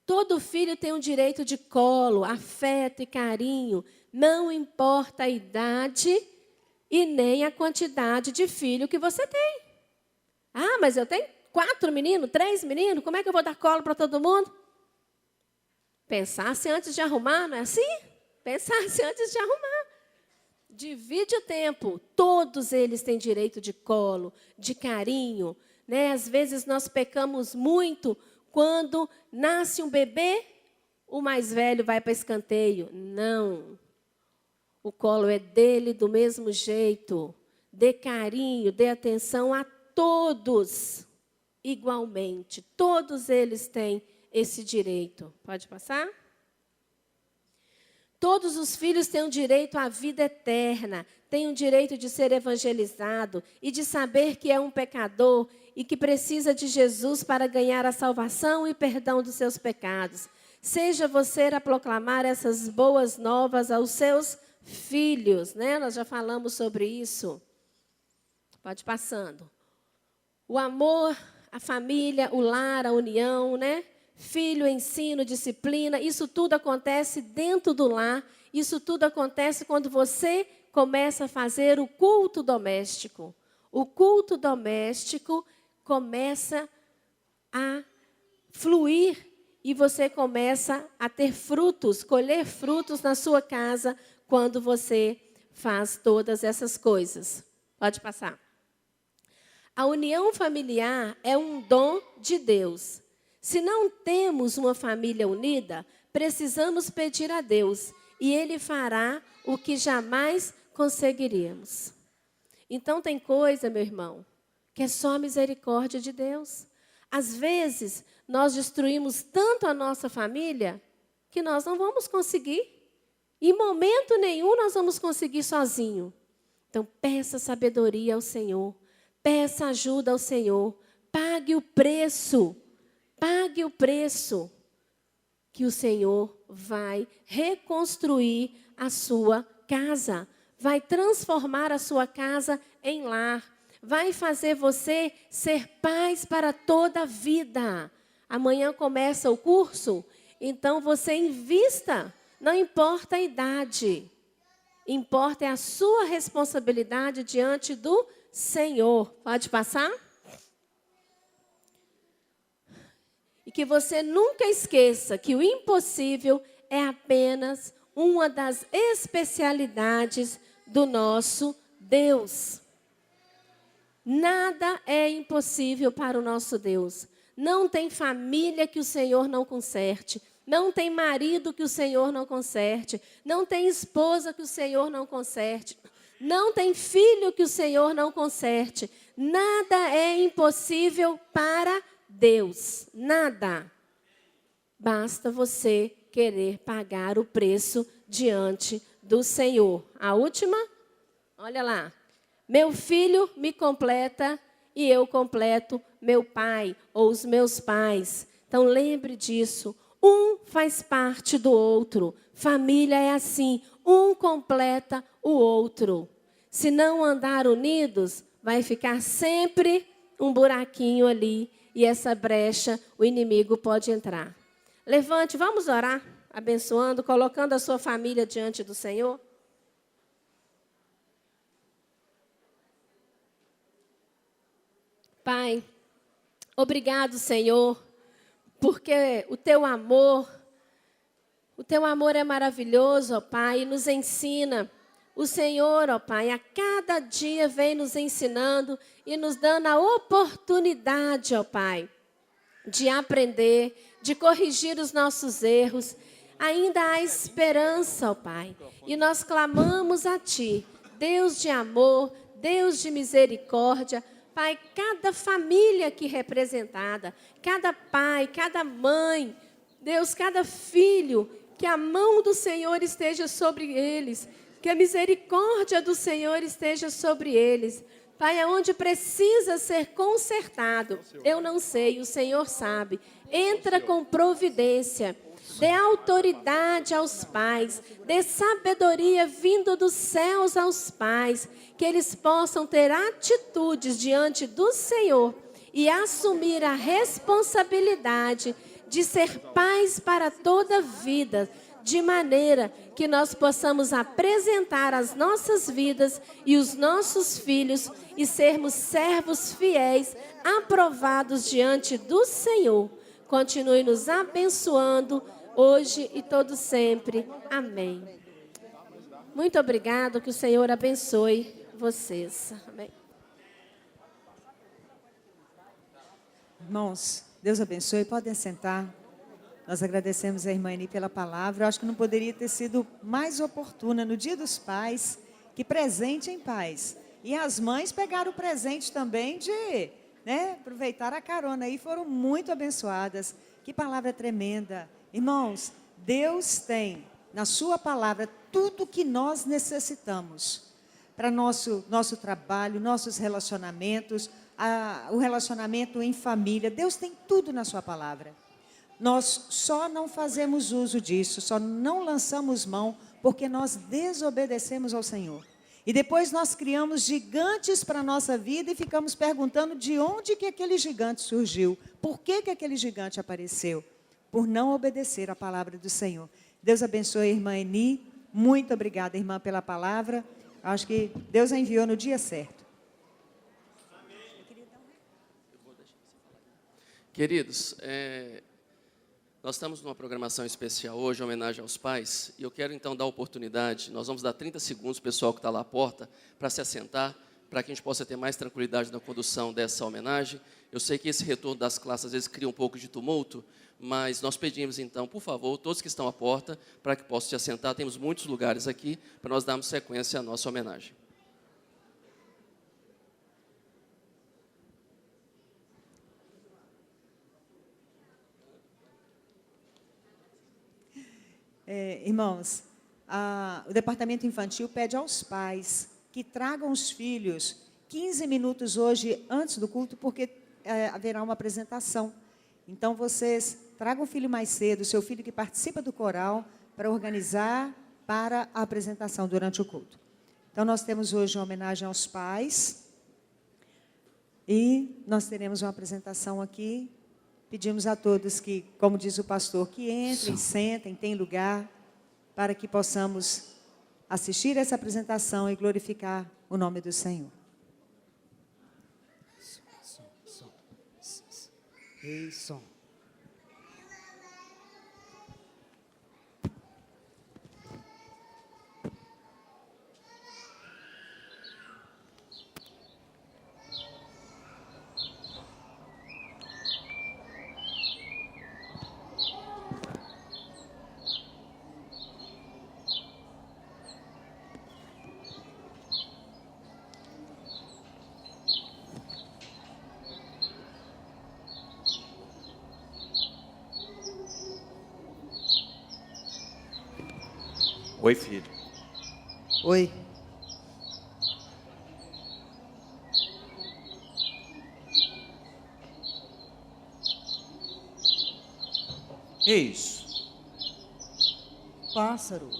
Todo filho tem um direito de colo, afeto e carinho. Não importa a idade e nem a quantidade de filho que você tem. Ah, mas eu tenho 4 meninos, 3 meninos, como é que eu vou dar colo para todo mundo? Pensasse antes de arrumar, não é assim? Pensasse antes de arrumar. Divide o tempo. Todos eles têm direito de colo, de carinho. Às vezes nós pecamos muito quando nasce um bebê, o mais velho vai para escanteio. Não. O colo é dele do mesmo jeito. Dê carinho, dê atenção a todos igualmente. Todos eles têm esse direito. Pode passar? Todos os filhos têm o direito à vida eterna, têm o direito de ser evangelizado e de saber que é um pecador e que precisa de Jesus para ganhar a salvação e perdão dos seus pecados. Seja você a proclamar essas boas novas aos seus filhos, Nós já falamos sobre isso. Pode ir passando. O amor, a família, o lar, a união, Filho, ensino, disciplina, isso tudo acontece dentro do lar. Isso tudo acontece quando você começa a fazer o culto doméstico. O culto doméstico começa a fluir e você começa a ter frutos, colher frutos na sua casa quando você faz todas essas coisas. Pode passar. A união familiar é um dom de Deus. Se não temos uma família unida, precisamos pedir a Deus e Ele fará o que jamais conseguiríamos. Então tem coisa, meu irmão, que é só a misericórdia de Deus. Às vezes, nós destruímos tanto a nossa família que nós não vamos conseguir. Em momento nenhum nós vamos conseguir sozinho. Então peça sabedoria ao Senhor, peça ajuda ao Senhor, pague o preço. Pague o preço. que o Senhor vai reconstruir a sua casa, vai transformar a sua casa em lar, vai fazer você ser paz para toda a vida. Amanhã começa o curso, então você invista, não importa a idade, importa é a sua responsabilidade diante do Senhor. Pode passar? E que você nunca esqueça que o impossível é apenas uma das especialidades do nosso Deus. Nada é impossível para o nosso Deus. Não tem família que o Senhor não conserte. Não tem marido que o Senhor não conserte. Não tem esposa que o Senhor não conserte. Não tem filho que o Senhor não conserte. Nada é impossível para Deus. Nada. Basta você querer pagar o preço diante do Senhor. A última? Olha lá. Meu filho me completa e eu completo meu pai ou os meus pais. Então lembre disso. Um faz parte do outro. Família é assim. Um completa o outro. Se não andar unidos, vai ficar sempre um buraquinho ali. E essa brecha o inimigo pode entrar. Levante, vamos orar, abençoando, colocando a sua família diante do Senhor. Pai, obrigado, Senhor, porque o teu amor é maravilhoso, ó Pai, e nos ensina. O Senhor, ó Pai, a cada dia vem nos ensinando e nos dando a oportunidade, ó Pai, de aprender, de corrigir os nossos erros. Ainda há esperança, ó Pai, e nós clamamos a Ti, Deus de amor, Deus de misericórdia. Pai, cada família aqui representada, cada pai, cada mãe, Deus, cada filho, que a mão do Senhor esteja sobre eles, que a misericórdia do Senhor esteja sobre eles. Pai, aonde precisa ser consertado, eu não sei, o Senhor sabe. Entra com providência, dê autoridade aos pais, dê sabedoria vindo dos céus aos pais, que eles possam ter atitudes diante do Senhor e assumir a responsabilidade de ser pais para toda a vida, de maneira que nós possamos apresentar as nossas vidas e os nossos filhos e sermos servos fiéis, aprovados diante do Senhor. Continue nos abençoando hoje e todo sempre. Amém. Muito obrigado, que o Senhor abençoe vocês. Amém. Irmãos, Deus abençoe, podem sentar. Nós agradecemos a irmã Eni pela palavra. Eu acho que não poderia ter sido mais oportuna no Dia dos Pais, que presente em paz. E as mães pegaram o presente também de, aproveitar a carona aí, foram muito abençoadas. Que palavra tremenda. Irmãos, Deus tem na sua palavra tudo o que nós necessitamos para nosso trabalho, nossos relacionamentos, o relacionamento em família. Deus tem tudo na sua palavra. Nós só não fazemos uso disso, só não lançamos mão porque nós desobedecemos ao Senhor. E depois nós criamos gigantes para a nossa vida e ficamos perguntando de onde que aquele gigante surgiu. Por que aquele gigante apareceu? Por não obedecer a palavra do Senhor. Deus abençoe a irmã Eni. Muito obrigada, irmã, pela palavra. Acho que Deus a enviou no dia certo. Queridos, nós estamos numa programação especial hoje, em homenagem aos pais, e eu quero então dar a oportunidade, nós vamos dar 30 segundos, pessoal que está lá à porta, para se assentar, para que a gente possa ter mais tranquilidade na condução dessa homenagem. Eu sei que esse retorno das classes às vezes cria um pouco de tumulto, mas nós pedimos então, por favor, todos que estão à porta, para que possam se assentar, temos muitos lugares aqui, para nós darmos sequência à nossa homenagem. Irmãos, o departamento infantil pede aos pais que tragam os filhos 15 minutos hoje antes do culto, porque haverá uma apresentação. Então, vocês traga um filho mais cedo, o seu filho que participa do coral, para organizar para a apresentação durante o culto. Então, nós temos hoje uma homenagem aos pais e nós teremos uma apresentação aqui. Pedimos a todos que, como diz o pastor, que entrem, sentem, tem lugar, para que possamos assistir essa apresentação e glorificar o nome do Senhor. Ei, som. Oi, filho. Oi. Que isso? Pássaro.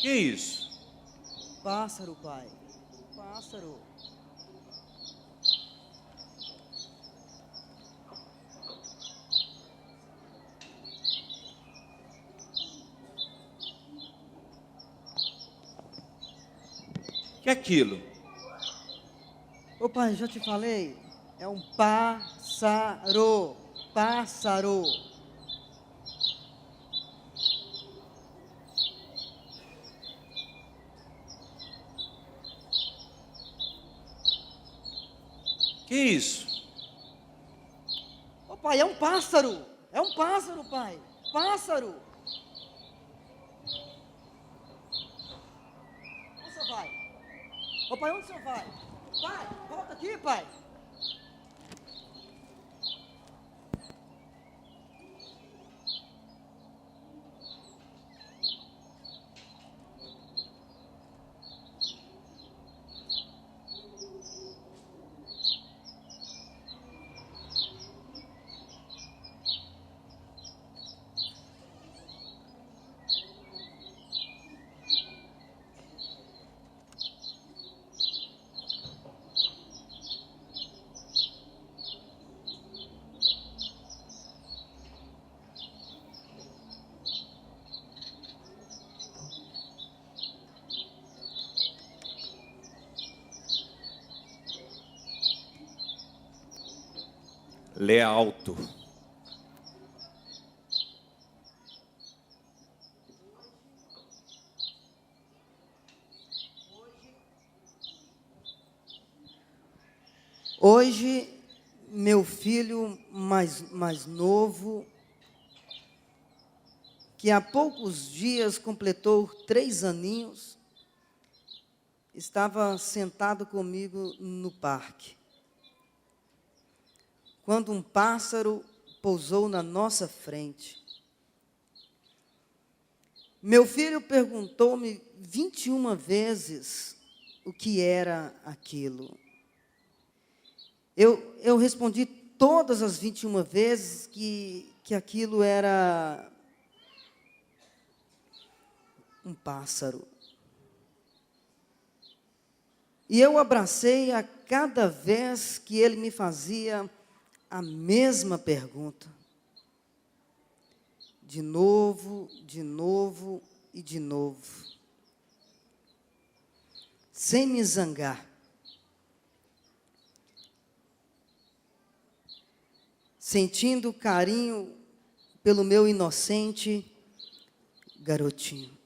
Que isso? Pássaro, pai. Pássaro. Que é aquilo? Ô, pai, já te falei. É um pássaro. Pássaro. Que isso? Ô, pai, é um pássaro. É um pássaro, pai. Pássaro. Onde o senhor vai? Ô, pai, onde o senhor vai? Pai, volta aqui, pai. Lê alto. Hoje, meu filho mais novo, que há poucos dias completou 3 aninhos, estava sentado comigo no parque, quando um pássaro pousou na nossa frente. Meu filho perguntou-me 21 vezes o que era aquilo. Eu respondi todas as 21 vezes que aquilo era um pássaro. E eu abracei a cada vez que ele me fazia a mesma pergunta. De novo e de novo. Sem me zangar. Sentindo carinho pelo meu inocente garotinho.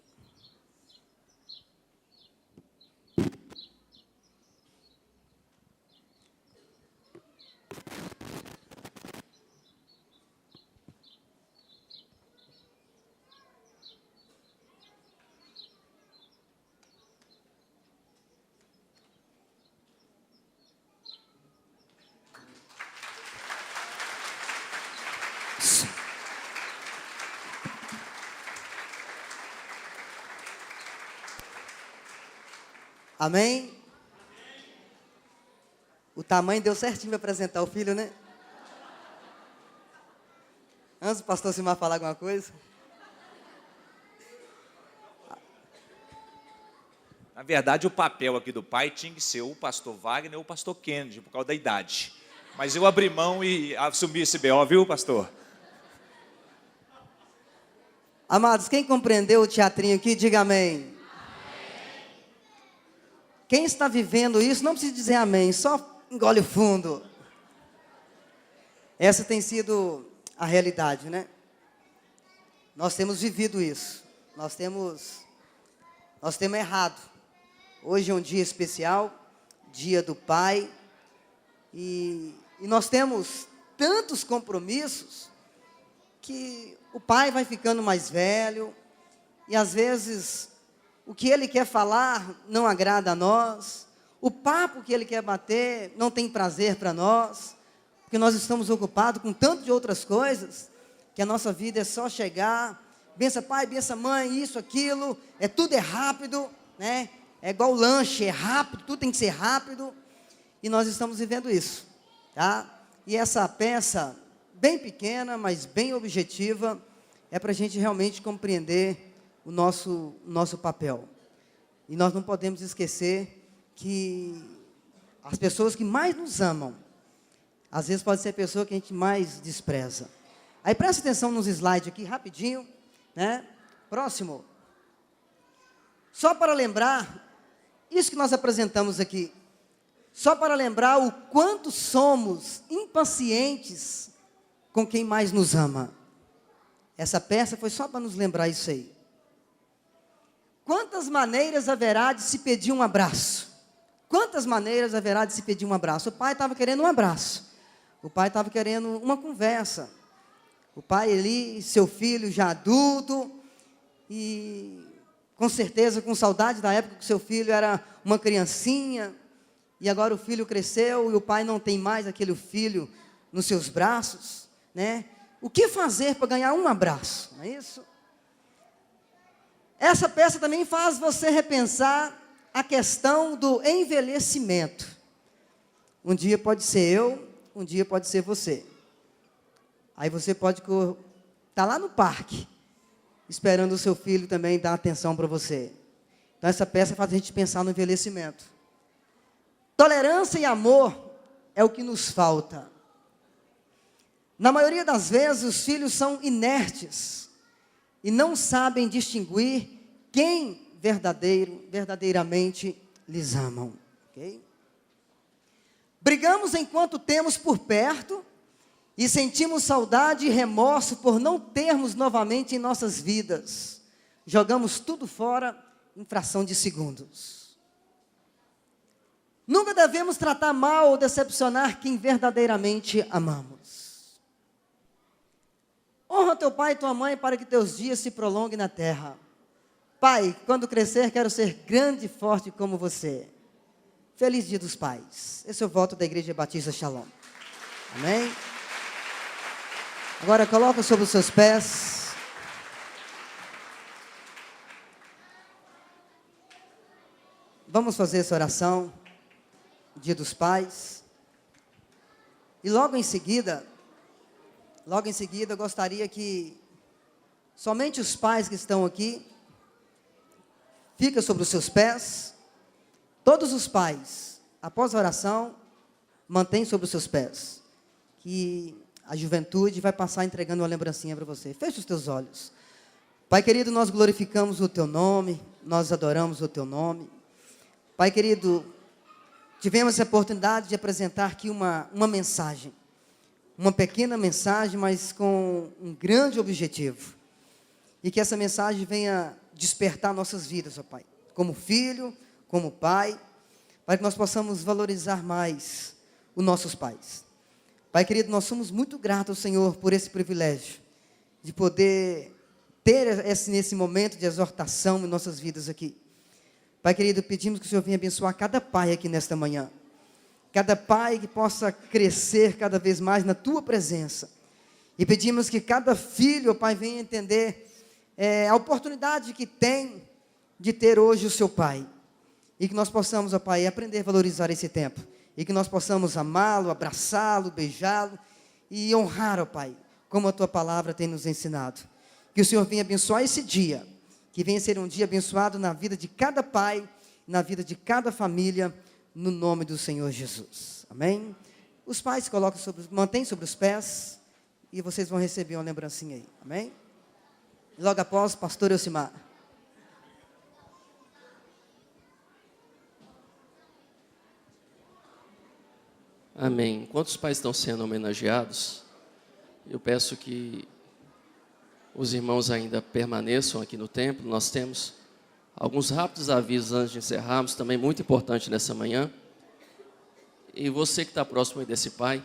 Amém? O tamanho deu certinho para apresentar o filho, né? Antes do pastor Silmar falar alguma coisa. Na verdade, o papel aqui do pai tinha que ser o pastor Wagner ou o pastor Kennedy, por causa da idade. Mas eu abri mão e assumi esse BO, viu, pastor? Amados, quem compreendeu o teatrinho aqui, diga amém. Quem está vivendo isso, não precisa dizer amém, só engole fundo. Essa tem sido a realidade, né? Nós temos vivido isso. Nós temos errado. Hoje é um dia especial, dia do Pai, e nós temos tantos compromissos que o pai vai ficando mais velho e às vezes o que ele quer falar não agrada a nós, o papo que ele quer bater não tem prazer para nós, porque nós estamos ocupados com tanto de outras coisas, que a nossa vida é só chegar, bença pai, bença mãe, isso, aquilo, tudo é rápido, né? É igual lanche, é rápido, tudo tem que ser rápido, e nós estamos vivendo isso, tá? E essa peça, bem pequena, mas bem objetiva, é para a gente realmente compreender o nosso papel. E nós não podemos esquecer que as pessoas que mais nos amam, às vezes pode ser a pessoa que a gente mais despreza. Aí presta atenção nos slides aqui, rapidinho, né? Próximo. Só para lembrar, isso que nós apresentamos aqui, só para lembrar o quanto somos impacientes com quem mais nos ama. Essa peça foi só para nos lembrar isso aí. Quantas maneiras haverá de se pedir um abraço? Quantas maneiras haverá de se pedir um abraço? O pai estava querendo um abraço. O pai estava querendo uma conversa. O pai ali, seu filho já adulto, e com certeza com saudade da época que seu filho era uma criancinha, e agora o filho cresceu e o pai não tem mais aquele filho nos seus braços, né? O que fazer para ganhar um abraço? Não é isso? Essa peça também faz você repensar a questão do envelhecimento. Um dia pode ser eu, um dia pode ser você. Aí você pode estar lá no parque, esperando o seu filho também dar atenção para você. Então essa peça faz a gente pensar no envelhecimento. Tolerância e amor é o que nos falta. Na maioria das vezes, os filhos são inertes e não sabem distinguir quem verdadeiramente lhes amam. Okay? Brigamos enquanto temos por perto e sentimos saudade e remorso por não termos novamente em nossas vidas. Jogamos tudo fora em fração de segundos. Nunca devemos tratar mal ou decepcionar quem verdadeiramente amamos. Honra teu pai e tua mãe para que teus dias se prolonguem na terra. Pai, quando crescer, quero ser grande e forte como você. Feliz Dia dos Pais. Esse é o voto da Igreja Batista Shalom. Amém? Agora coloca sobre os seus pés. Vamos fazer essa oração. Dia dos Pais. E logo em seguida, eu gostaria que somente os pais que estão aqui, fica sobre os seus pés. Todos os pais, após a oração, mantém sobre os seus pés. Que a juventude vai passar entregando uma lembrancinha para você. Feche os teus olhos. Pai querido, nós glorificamos o teu nome, nós adoramos o teu nome. Pai querido, tivemos a oportunidade de apresentar aqui uma mensagem. Uma pequena mensagem, mas com um grande objetivo. E que essa mensagem venha despertar nossas vidas, ó Pai. Como filho, como pai, para que nós possamos valorizar mais os nossos pais. Pai querido, nós somos muito gratos ao Senhor por esse privilégio de poder ter nesse momento de exortação em nossas vidas aqui. Pai querido, pedimos que o Senhor venha abençoar cada pai aqui nesta manhã. Cada pai que possa crescer cada vez mais na tua presença. E pedimos que cada filho, ó Pai, venha entender a oportunidade que tem de ter hoje o seu pai. E que nós possamos, ó Pai, aprender a valorizar esse tempo. E que nós possamos amá-lo, abraçá-lo, beijá-lo e honrar, ó Pai, como a Tua palavra tem nos ensinado. Que o Senhor venha abençoar esse dia, que venha ser um dia abençoado na vida de cada pai, na vida de cada família, no nome do Senhor Jesus. Amém? Os pais se colocam mantêm sobre os pés, e vocês vão receber uma lembrancinha aí. Amém? Logo após, pastor Elcimar. Amém. Enquanto os pais estão sendo homenageados, eu peço que os irmãos ainda permaneçam aqui no templo. Nós temos alguns rápidos avisos antes de encerrarmos, também muito importante nessa manhã. E você que está próximo aí desse pai,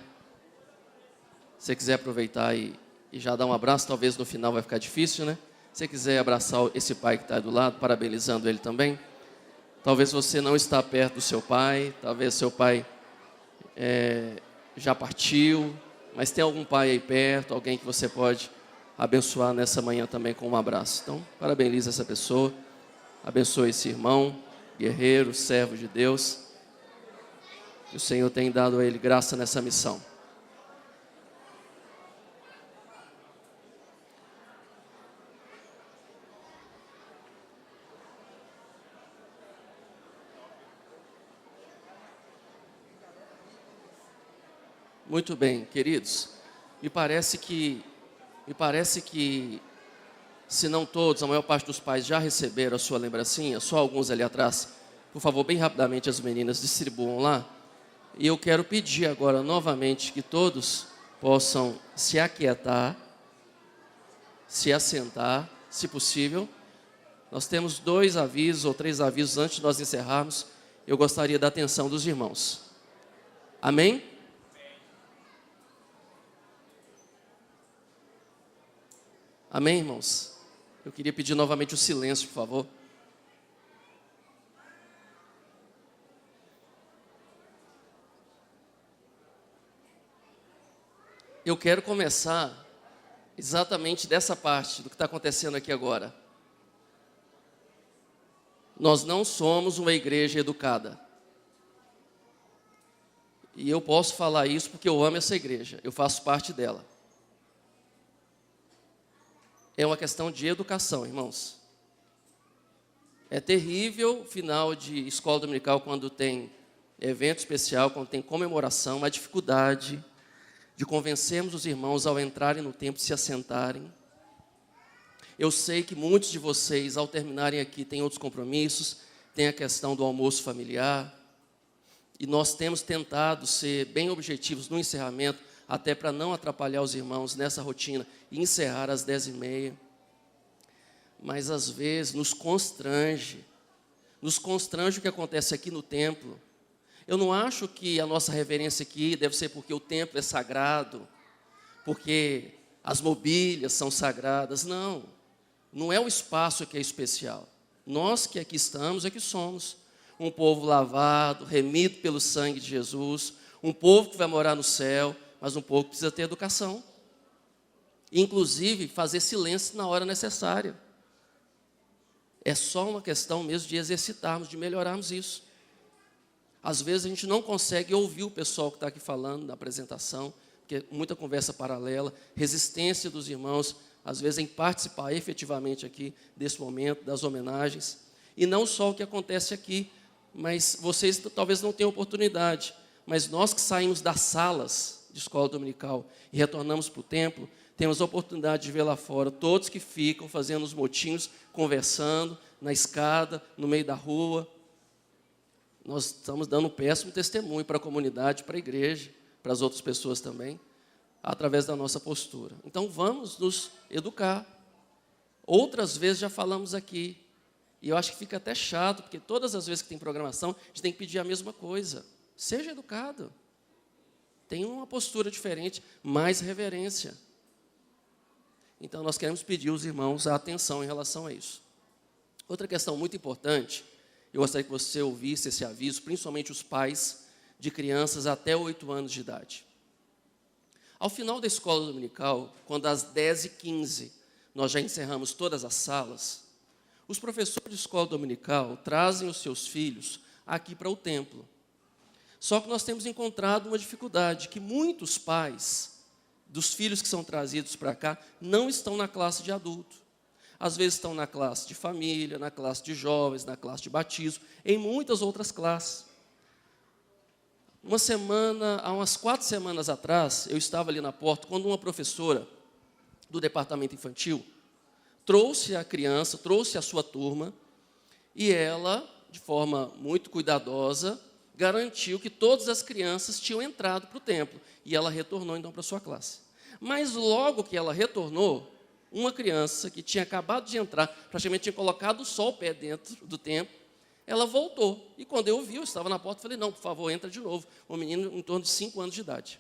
se você quiser aproveitar e já dar um abraço, talvez no final vai ficar difícil, né? Se você quiser abraçar esse pai que está do lado, parabenizando ele também. Talvez você não está perto do seu pai, talvez seu pai já partiu, mas tem algum pai aí perto, alguém que você pode abençoar nessa manhã também com um abraço. Então, parabenize essa pessoa, abençoe esse irmão, guerreiro, servo de Deus. Que o Senhor tem dado a ele graça nessa missão. Muito bem, queridos. Me parece que, se não todos, a maior parte dos pais já receberam a sua lembrancinha, só alguns ali atrás. Por favor, bem rapidamente, as meninas distribuam lá. E eu quero pedir agora novamente que todos possam se aquietar, se assentar, se possível. Nós temos 2 avisos ou 3 avisos antes de nós encerrarmos. Eu gostaria da atenção dos irmãos. Amém? Amém, irmãos? Eu queria pedir novamente o silêncio, por favor. Eu quero começar exatamente dessa parte do que está acontecendo aqui agora. Nós não somos uma igreja educada. E eu posso falar isso porque eu amo essa igreja, eu faço parte dela. É uma questão de educação, irmãos. É terrível final de escola dominical quando tem evento especial, quando tem comemoração, uma dificuldade de convencermos os irmãos ao entrarem no templo, se assentarem. Eu sei que muitos de vocês, ao terminarem aqui, têm outros compromissos, tem a questão do almoço familiar, e nós temos tentado ser bem objetivos no encerramento, até para não atrapalhar os irmãos nessa rotina, e encerrar às 10h30. Mas às vezes nos constrange o que acontece aqui no templo. Eu não acho que a nossa reverência aqui deve ser porque o templo é sagrado, porque as mobílias são sagradas. Não, não é o espaço que é especial. Nós que aqui estamos é que somos um povo lavado, remido pelo sangue de Jesus, um povo que vai morar no céu, mas um povo que precisa ter educação. Inclusive, fazer silêncio na hora necessária. É só uma questão mesmo de exercitarmos, de melhorarmos isso. Às vezes a gente não consegue ouvir o pessoal que está aqui falando na apresentação, porque muita conversa paralela, resistência dos irmãos, às vezes em participar efetivamente aqui desse momento, das homenagens. E não só o que acontece aqui, mas vocês talvez não tenham oportunidade, mas nós que saímos das salas de escola dominical e retornamos para o templo, temos a oportunidade de ver lá fora todos que ficam fazendo os motinhos, conversando na escada, no meio da rua. Nós estamos dando um péssimo testemunho para a comunidade, para a igreja, para as outras pessoas também, através da nossa postura. Então vamos nos educar. Outras vezes já falamos aqui, e eu acho que fica até chato, porque todas as vezes que tem programação, a gente tem que pedir a mesma coisa. Seja educado. Tenha uma postura diferente, mais reverência. Então nós queremos pedir aos irmãos a atenção em relação a isso. Outra questão muito importante, eu gostaria que você ouvisse esse aviso, principalmente os pais de crianças até 8 anos de idade. Ao final da escola dominical, quando às 10h15 nós já encerramos todas as salas, Os professores de escola dominical trazem os seus filhos aqui para o templo. Só que nós temos encontrado uma dificuldade, que muitos pais dos filhos que são trazidos para cá não estão na classe de adulto. Às vezes estão na classe de família, na classe de jovens, na classe de batismo, em muitas outras classes. Há umas 4 semanas atrás, eu estava ali na porta, quando uma professora do departamento infantil trouxe a criança, trouxe a sua turma, e ela, de forma muito cuidadosa, garantiu que todas as crianças tinham entrado para o templo, e ela retornou então para a sua classe. Mas logo que ela retornou, uma criança que tinha acabado de entrar, praticamente tinha colocado só o pé dentro do templo, ela voltou. E quando eu vi, eu estava na porta, falei, não, por favor, entra de novo. Um menino em torno de 5 anos de idade.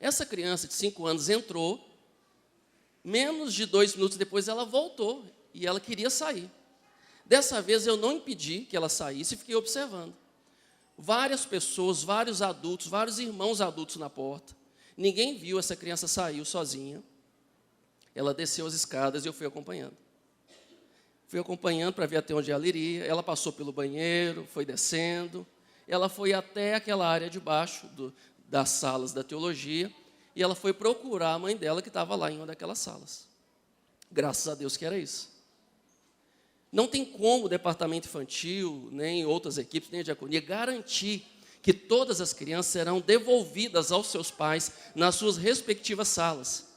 Essa criança de 5 anos entrou, menos de 2 minutos depois ela voltou, e ela queria sair. Dessa vez eu não impedi que ela saísse e fiquei observando. Várias pessoas, vários adultos, vários irmãos adultos na porta. Ninguém viu, essa criança saiu sozinha. Ela desceu as escadas e eu fui acompanhando. Fui acompanhando para ver até onde ela iria. Ela passou pelo banheiro, foi descendo. Ela foi até aquela área de baixo das salas da teologia. E ela foi procurar a mãe dela que estava lá em uma daquelas salas. Graças a Deus que era isso. Não tem como o departamento infantil, nem outras equipes, nem a diaconia, garantir que todas as crianças serão devolvidas aos seus pais nas suas respectivas salas.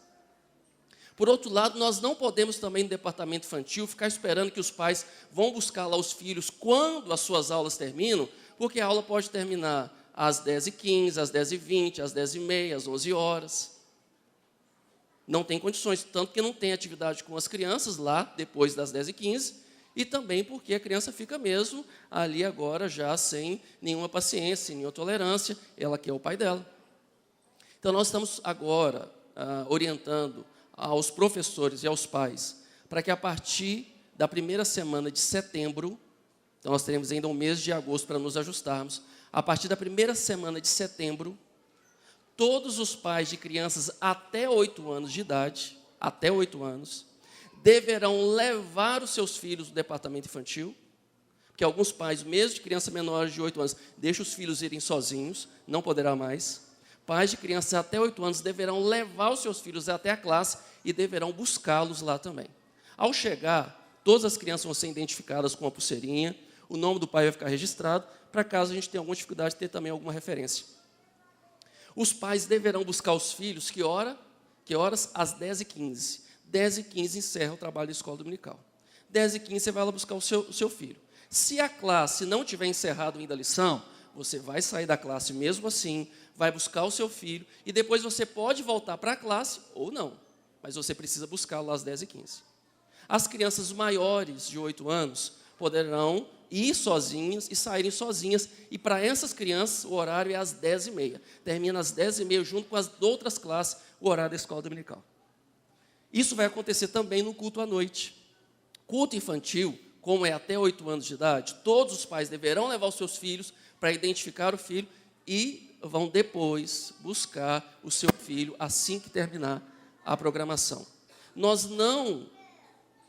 Por outro lado, nós não podemos também no departamento infantil ficar esperando que os pais vão buscar lá os filhos quando as suas aulas terminam, porque a aula pode terminar às 10h15, às 10h20, às 10h30, às 11 horas. Não tem condições, tanto que não tem atividade com as crianças lá depois das 10h15, e também porque a criança fica mesmo ali agora já sem nenhuma paciência, sem nenhuma tolerância, ela quer o pai dela. Então nós estamos agora orientando aos professores e aos pais, para que a partir da primeira semana de setembro, então nós teremos ainda um mês de agosto para nos ajustarmos, a partir da primeira semana de setembro, todos os pais de crianças até 8 anos de idade, até 8 anos, deverão levar os seus filhos do departamento infantil, porque alguns pais, mesmo de crianças menores de 8 anos, deixam os filhos irem sozinhos, não poderá mais. Pais de crianças até 8 anos deverão levar os seus filhos até a classe e deverão buscá-los lá também. Ao chegar, todas as crianças vão ser identificadas com uma pulseirinha, o nome do pai vai ficar registrado, para caso a gente tenha alguma dificuldade de ter também alguma referência. Os pais deverão buscar os filhos, que horas? Às 10h15. 10h15 encerra o trabalho da escola dominical. 10h15 você vai lá buscar o seu filho. Se a classe não tiver encerrado ainda a lição, você vai sair da classe mesmo assim, vai buscar o seu filho, e depois você pode voltar para a classe ou não, mas você precisa buscá-lo às 10h15. As crianças maiores de 8 anos poderão ir sozinhas e saírem sozinhas, e para essas crianças o horário é às 10h30. Termina às 10h30 junto com as outras classes, o horário da escola dominical. Isso vai acontecer também no culto à noite. Culto infantil, como é até 8 anos de idade, todos os pais deverão levar os seus filhos para identificar o filho e vão depois buscar o seu filho assim que terminar a programação. Nós não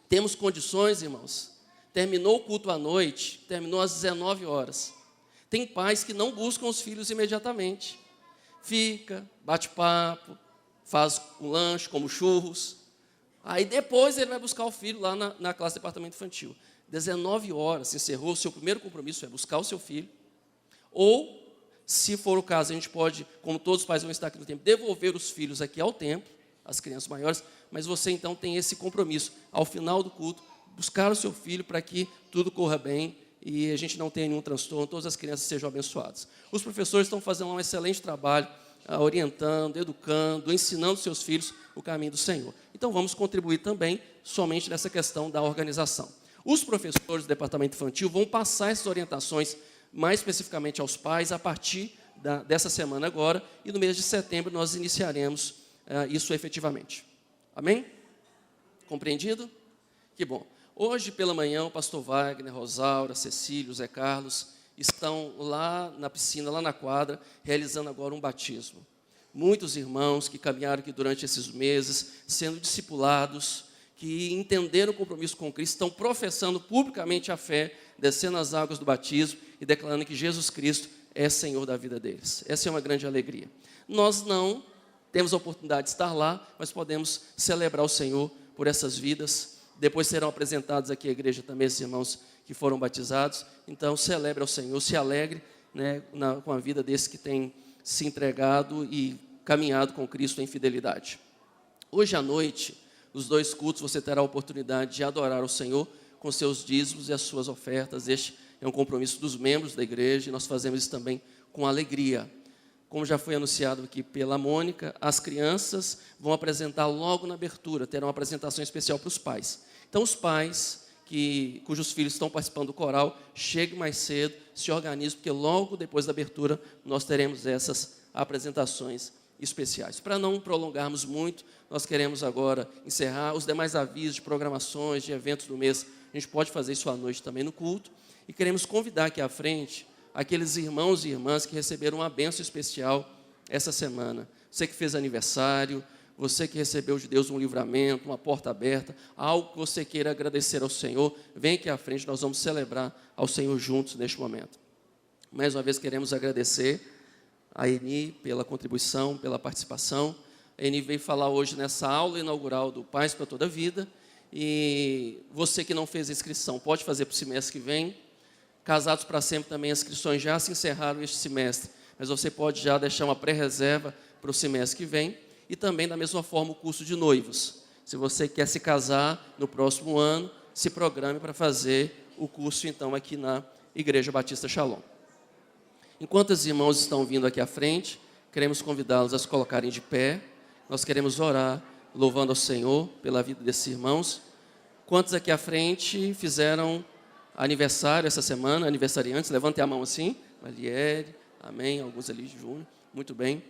temos condições, irmãos. Terminou o culto à noite, terminou às 19 horas. Tem pais que não buscam os filhos imediatamente. Fica, bate papo, faz um lanche, como churros. Aí depois ele vai buscar o filho lá na classe de departamento infantil. 19 horas, encerrou o seu primeiro compromisso, é buscar o seu filho. Ou, se for o caso, a gente pode, como todos os pais vão estar aqui no templo, devolver os filhos aqui ao templo, as crianças maiores, mas você então tem esse compromisso, ao final do culto, buscar o seu filho para que tudo corra bem e a gente não tenha nenhum transtorno, todas as crianças sejam abençoadas. Os professores estão fazendo um excelente trabalho, orientando, educando, ensinando seus filhos o caminho do Senhor. Então vamos contribuir também somente nessa questão da organização. Os professores do departamento infantil vão passar essas orientações mais especificamente aos pais a partir dessa semana agora, e no mês de setembro nós iniciaremos isso efetivamente. Amém? Compreendido? Que bom. Hoje pela manhã o pastor Wagner, Rosaura, Cecílio, Zé Carlos estão lá na piscina, lá na quadra, realizando agora um batismo. Muitos irmãos que caminharam aqui durante esses meses, sendo discipulados, que entenderam o compromisso com Cristo, estão professando publicamente a fé, descendo as águas do batismo e declarando que Jesus Cristo é Senhor da vida deles. Essa é uma grande alegria. Nós não temos a oportunidade de estar lá, mas podemos celebrar o Senhor por essas vidas. Depois serão apresentados aqui à igreja também esses irmãos que foram batizados. Então, celebre ao Senhor, se alegre, né, com a vida desses que têm se entregado e caminhado com Cristo em fidelidade. Hoje à noite, os 2 cultos, você terá a oportunidade de adorar o Senhor com seus dízimos e as suas ofertas. Este é um compromisso dos membros da igreja e nós fazemos isso também com alegria. Como já foi anunciado aqui pela Mônica, as crianças vão apresentar logo na abertura, terão uma apresentação especial para os pais. Então, os pais cujos filhos estão participando do coral, cheguem mais cedo, se organizem, porque logo depois da abertura nós teremos essas apresentações especiais. Para não prolongarmos muito, nós queremos agora encerrar os demais avisos de programações, de eventos do mês. A gente pode fazer isso à noite também no culto. E queremos convidar aqui à frente aqueles irmãos e irmãs que receberam uma bênção especial essa semana. Você que fez aniversário, você que recebeu de Deus um livramento, uma porta aberta, algo que você queira agradecer ao Senhor, vem aqui à frente, nós vamos celebrar ao Senhor juntos neste momento. Mais uma vez queremos agradecer a Eni pela contribuição, pela participação. A Eni veio falar hoje nessa aula inaugural do Paz para Toda a Vida. E você que não fez a inscrição, pode fazer para o semestre que vem. Casados para Sempre também, as inscrições já se encerraram este semestre, mas você pode já deixar uma pré-reserva para o semestre que vem. E também, da mesma forma, o curso de noivos. Se você quer se casar no próximo ano, se programe para fazer o curso, então, aqui na Igreja Batista Shalom. Enquanto os irmãos estão vindo aqui à frente, queremos convidá-los a se colocarem de pé. Nós queremos orar, louvando ao Senhor pela vida desses irmãos. Quantos aqui à frente fizeram aniversário essa semana, aniversariantes? Levantem a mão assim. Valiere, amém. Alguns ali de junho, muito bem.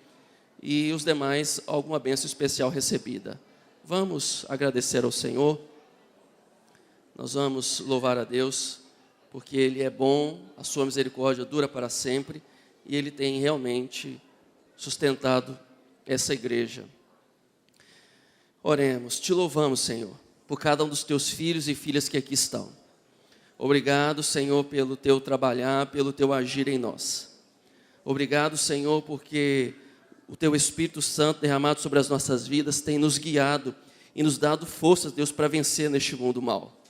E os demais, alguma bênção especial recebida. Vamos agradecer ao Senhor. Nós vamos louvar a Deus, porque Ele é bom, a sua misericórdia dura para sempre, e Ele tem realmente sustentado essa igreja. Oremos, te louvamos, Senhor, por cada um dos teus filhos e filhas que aqui estão. Obrigado, Senhor, pelo teu trabalhar, pelo teu agir em nós. Obrigado, Senhor, porque o teu Espírito Santo derramado sobre as nossas vidas tem nos guiado e nos dado forças, Deus, para vencer neste mundo mal.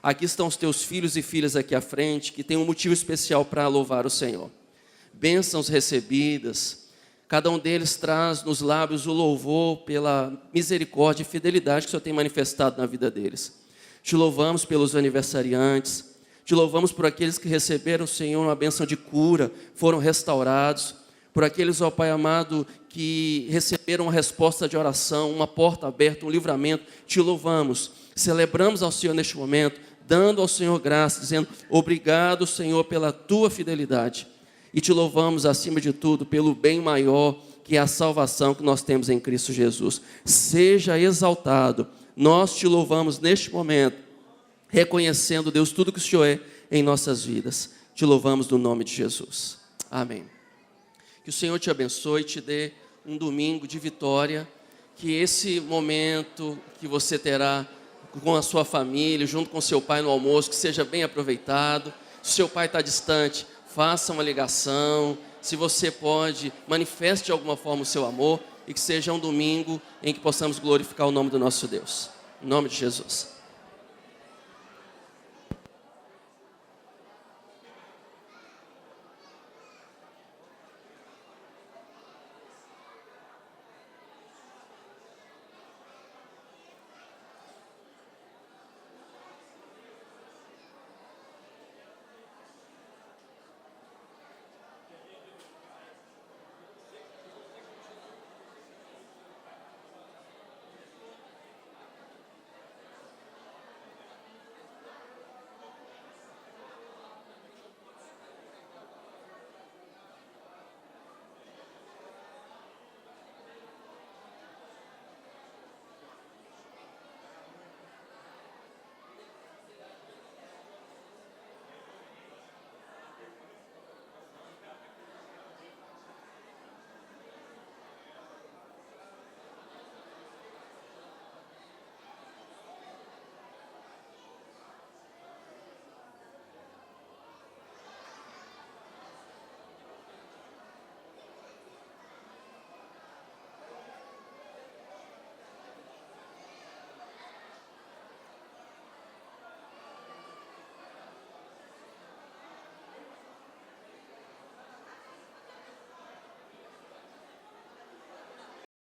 Aqui estão os teus filhos e filhas aqui à frente, que têm um motivo especial para louvar o Senhor. Bênçãos recebidas, cada um deles traz nos lábios o louvor pela misericórdia e fidelidade que o Senhor tem manifestado na vida deles. Te louvamos pelos aniversariantes, te louvamos por aqueles que receberam, Senhor, uma bênção de cura, foram restaurados, por aqueles, ó Pai amado, que receberam uma resposta de oração, uma porta aberta, um livramento. Te louvamos, celebramos ao Senhor neste momento, dando ao Senhor graça, dizendo, obrigado, Senhor, pela tua fidelidade. E te louvamos, acima de tudo, pelo bem maior, que é a salvação que nós temos em Cristo Jesus. Seja exaltado. Nós te louvamos neste momento, reconhecendo, Deus, tudo que o Senhor é em nossas vidas. Te louvamos no nome de Jesus. Amém. Que o Senhor te abençoe e te dê um domingo de vitória, que esse momento que você terá com a sua família, junto com seu pai no almoço, que seja bem aproveitado. Se seu pai está distante, faça uma ligação. Se você pode, manifeste de alguma forma o seu amor e que seja um domingo em que possamos glorificar o nome do nosso Deus. Em nome de Jesus.